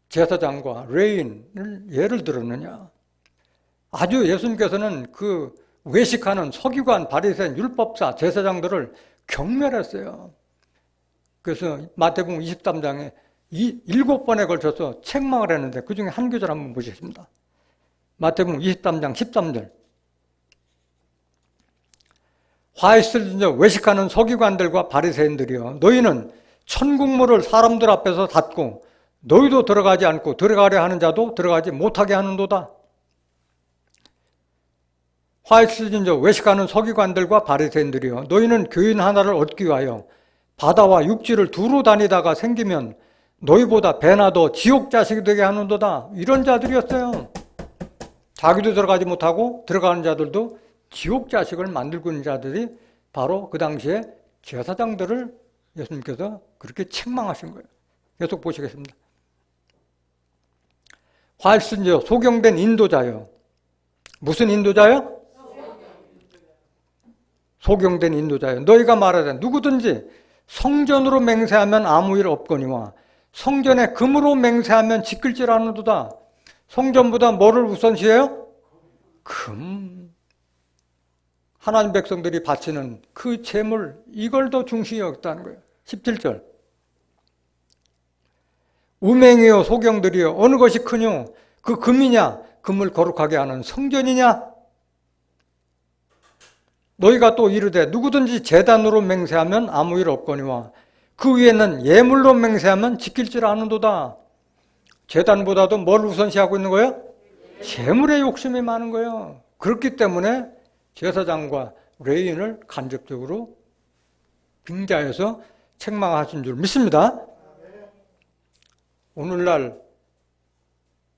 제사장과 레인을 예를 들었느냐? 아주 예수님께서는 그 외식하는 서기관, 바리새인, 율법사, 제사장들을 경멸했어요. 그래서 마태복음 23장에 7번에 걸쳐서 책망을 했는데 그 중에 한 구절 한번 보시겠습니다. 마태복음 23장 13절. 화 있을 자 외식하는 서기관들과 바리새인들이여 너희는 천국문을 사람들 앞에서 닫고 너희도 들어가지 않고 들어가려 하는 자도 들어가지 못하게 하는도다. 화 있을 자 외식하는 서기관들과 바리새인들이여 너희는 교인 하나를 얻기 위하여 바다와 육지를 두루 다니다가 생기면 너희보다 배나 더 지옥 자식이 되게 하는도다. 이런 자들이었어요. 자기도 들어가지 못하고 들어가는 자들도 지옥 자식을 만들고 있는 자들이 바로 그 당시에 제사장들을 예수님께서 그렇게 책망하신 거예요. 계속 보시겠습니다. 활순저 소경된 인도자요. 무슨 인도자요? 소경된 인도자요. 너희가 말하되 누구든지 성전으로 맹세하면 아무 일 없거니와 성전에 금으로 맹세하면 지킬지라는도다. 성전보다 뭐를 우선시해요? 금. 하나님 백성들이 바치는 그 제물, 이걸 더 중시히 여겼다는 거예요. 17절. 우맹이요 소경들이요 어느 것이 크뇨? 그 금이냐? 금을 거룩하게 하는 성전이냐? 너희가 또 이르되 누구든지 제단으로 맹세하면 아무 일 없거니와 그 위에는 예물로 맹세하면 지킬지라 하는도다. 제단보다도 뭘 우선시하고 있는 거예요? 제물의 욕심이 많은 거예요. 그렇기 때문에 제사장과 레인을 간접적으로 빙자해서 책망하신 줄 믿습니다. 오늘날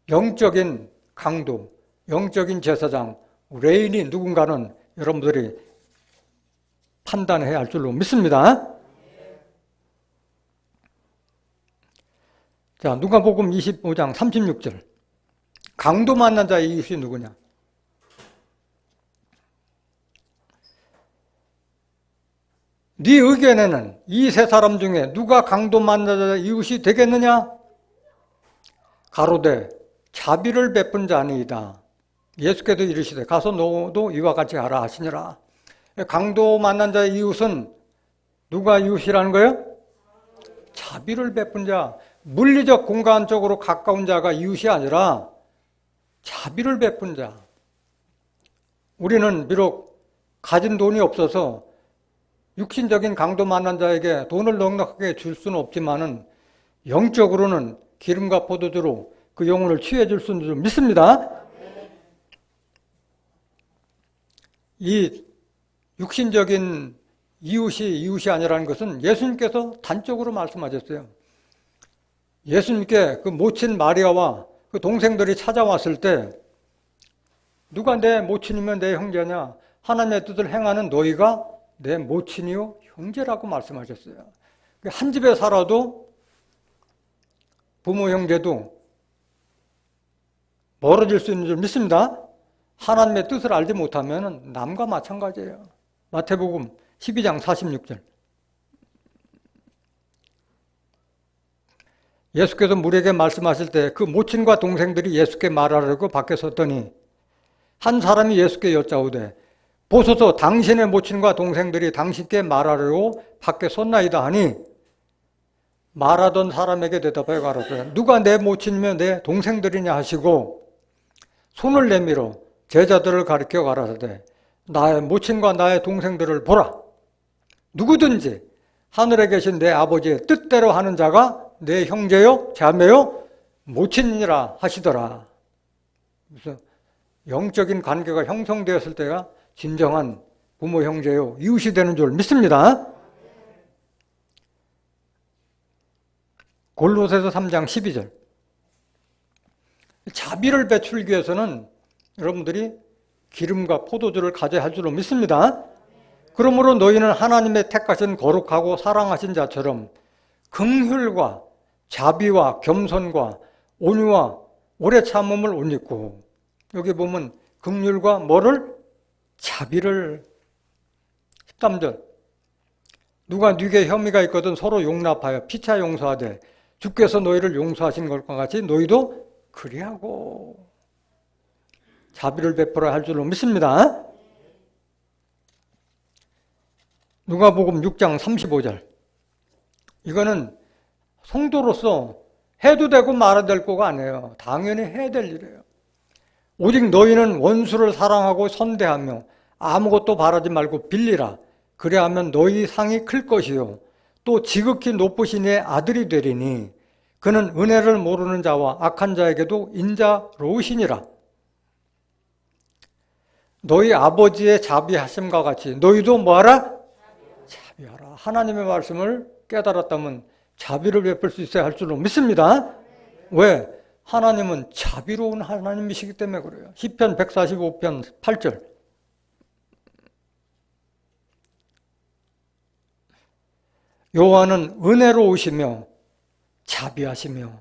영적인 강도, 영적인 제사장, 레인이 누군가는 여러분들이 판단해야 할 줄로 믿습니다. 자, 누가복음 25장 36절. 강도 만난 자의 이웃이 누구냐? 네 의견에는 이 세 사람 중에 누가 강도 만난 자의 이웃이 되겠느냐? 가로되 자비를 베푼 자니이다. 예수께서 이르시되 가서 너도 이와 같이 하라 하시니라. 강도 만난 자의 이웃은 누가 이웃이라는 거예요? 자비를 베푼 자, 물리적 공간적으로 가까운 자가 이웃이 아니라 자비를 베푼 자. 우리는 비록 가진 돈이 없어서 육신적인 강도 만난 자에게 돈을 넉넉하게 줄 수는 없지만은 영적으로는 기름과 포도주로 그 영혼을 취해 줄 수는 좀 믿습니다. 이 육신적인 이웃이 아니라는 것은 예수님께서 단적으로 말씀하셨어요. 예수님께 그 모친 마리아와 그 동생들이 찾아왔을 때 누가 내 모친이면 내 형제냐? 하나님의 뜻을 행하는 너희가 내 모친이요 형제라고 말씀하셨어요. 한 집에 살아도 부모 형제도 멀어질 수 있는 줄 믿습니다. 하나님의 뜻을 알지 못하면 남과 마찬가지예요. 마태복음 12장 46절. 예수께서 무리에게 말씀하실 때 그 모친과 동생들이 예수께 말하려고 밖에 섰더니 한 사람이 예수께 여짜오되 보소서 당신의 모친과 동생들이 당신께 말하려고 밖에 섰나이다 하니 말하던 사람에게 대답하여 가라사대 누가 내 모친이며 내 동생들이냐 하시고 손을 내밀어 제자들을 가리켜 가라사대 나의 모친과 나의 동생들을 보라. 누구든지 하늘에 계신 내 아버지의 뜻대로 하는 자가 내 형제요 자매요 모친이라 하시더라. 그래서 영적인 관계가 형성되었을 때가 진정한 부모 형제요 이웃이 되는 줄 믿습니다. 골로새서 3장 12절. 자비를 베풀기 위해서는 여러분들이 기름과 포도주를 가져야 할 줄로 믿습니다. 그러므로 너희는 하나님의 택하신 거룩하고 사랑하신 자처럼 긍휼과 자비와 겸손과 온유와 오래 참음을 옷 입고 여기 보면 긍휼과 뭐를? 자비를 13절 누가 네게 혐의가 있거든 서로 용납하여 피차 용서하되 주께서 너희를 용서하신 것과 같이 너희도 그리하고 자비를 베풀어야 할 줄로 믿습니다. 누가복음 6장 35절 이거는 성도로서 해도 되고 말아도 될 거가 아니에요. 당연히 해야 될 일이에요. 오직 너희는 원수를 사랑하고 선대하며 아무것도 바라지 말고 빌리라. 그래야 하면 너희 상이 클 것이요 또 지극히 높으신 이의 아들이 되리니 그는 은혜를 모르는 자와 악한 자에게도 인자로우시니라. 너희 아버지의 자비하심과 같이 너희도 뭐하라? 자비하라. 하나님의 말씀을 깨달았다면 자비를 베풀 수 있어야 할 줄로 믿습니다. 왜? 하나님은 자비로운 하나님이시기 때문에 그래요. 시편 145편 8절 여호와는 은혜로우시며 자비하시며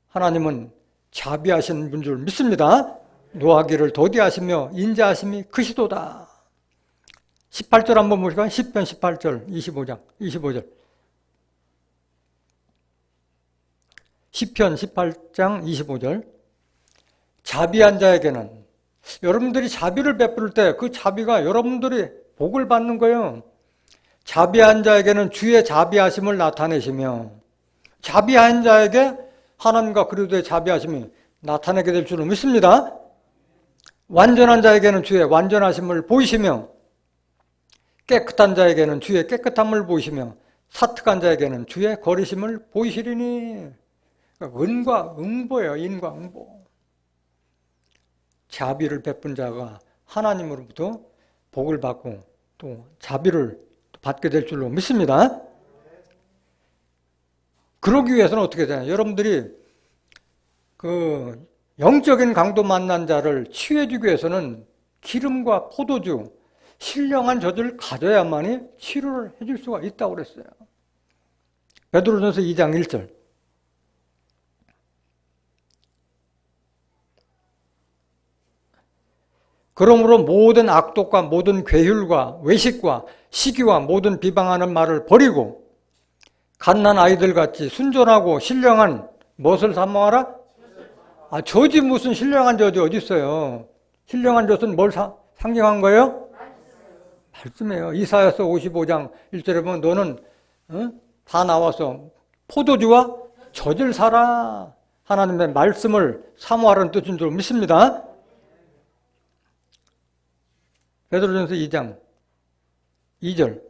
하나님은 자비하시는 분 줄 믿습니다. 노하기를 도디하시며 인자하심이 크시도다. 18절 한번 보실까요? 시편 18절 25절 시편 18장 25절 자비한 자에게는 여러분들이 자비를 베풀 때 그 자비가 여러분들이 복을 받는 거예요. 자비한 자에게는 주의 자비하심을 나타내시며 자비한 자에게 하나님과 그리스도의 자비하심이 나타나게 될 줄로 믿습니다. 완전한 자에게는 주의 완전하심을 보이시며 깨끗한 자에게는 주의 깨끗함을 보이시며 사특한 자에게는 주의 거리심을 보이시리니 그러니까 은과 응보예요. 인과 응보. 자비를 베푼 자가 하나님으로부터 복을 받고 또 자비를 받게 될 줄로 믿습니다. 그러기 위해서는 어떻게 되나요? 여러분들이 그 영적인 강도 만난 자를 치유해주기 위해서는 기름과 포도주, 신령한 젖을 가져야만이 치료를 해줄 수가 있다고 그랬어요. 베드로전서 2장 1절 그러므로 모든 악독과 모든 괴휼과 외식과 시기와 모든 비방하는 말을 버리고 갓난 아이들같이 순전하고 신령한 무엇을 사모하라? 젖이 무슨 신령한 젖이 어디 있어요? 신령한 젖은 뭘 상징한 거예요? 말씀이에요. 이사야서 55장 1절에 보면 너는 다 나와서 포도주와 젖을 사라. 하나님의 말씀을 사모하라는 뜻인 줄 믿습니다. 베드로전서 2장 2절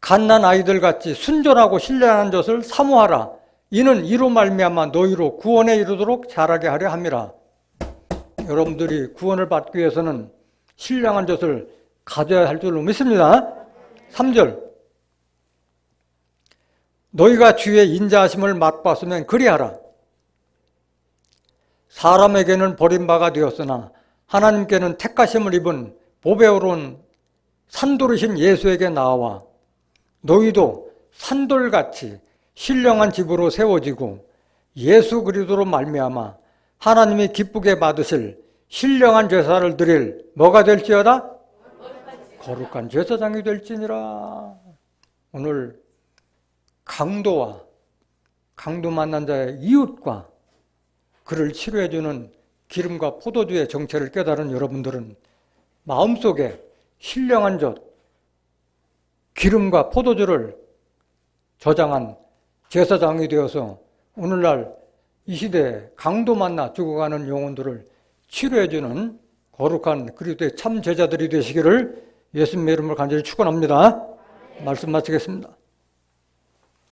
갓난 아이들같이 순전하고 신령한 젖을 사모하라. 이는 이로 말미암아 너희로 구원에 이르도록 자라게 하려 함이라. 여러분들이 구원을 받기 위해서는 신령한 젖을 가져야 할 줄로 믿습니다. 3절 너희가 주의 인자하심을 맛봤으면 그리하라. 사람에게는 버림바가 되었으나 하나님께는 택하심을 입은 보배로운 산돌이신 예수에게 나와 너희도 산돌같이 신령한 집으로 세워지고 예수 그리스도로 말미암아 하나님이 기쁘게 받으실 신령한 제사를 드릴 뭐가 될지어다? 거룩한 제사장이 될지니라. 오늘 강도 만난 자의 이웃과 그를 치료해주는 기름과 포도주의 정체를 깨달은 여러분들은 마음속에 신령한 젖, 기름과 포도주를 저장한 제사장이 되어서 오늘날 이 시대에 강도 만나 죽어가는 영혼들을 치료해주는 거룩한 그리스도의 참 제자들이 되시기를 예수님의 이름으로 간절히 축원합니다. 말씀 마치겠습니다.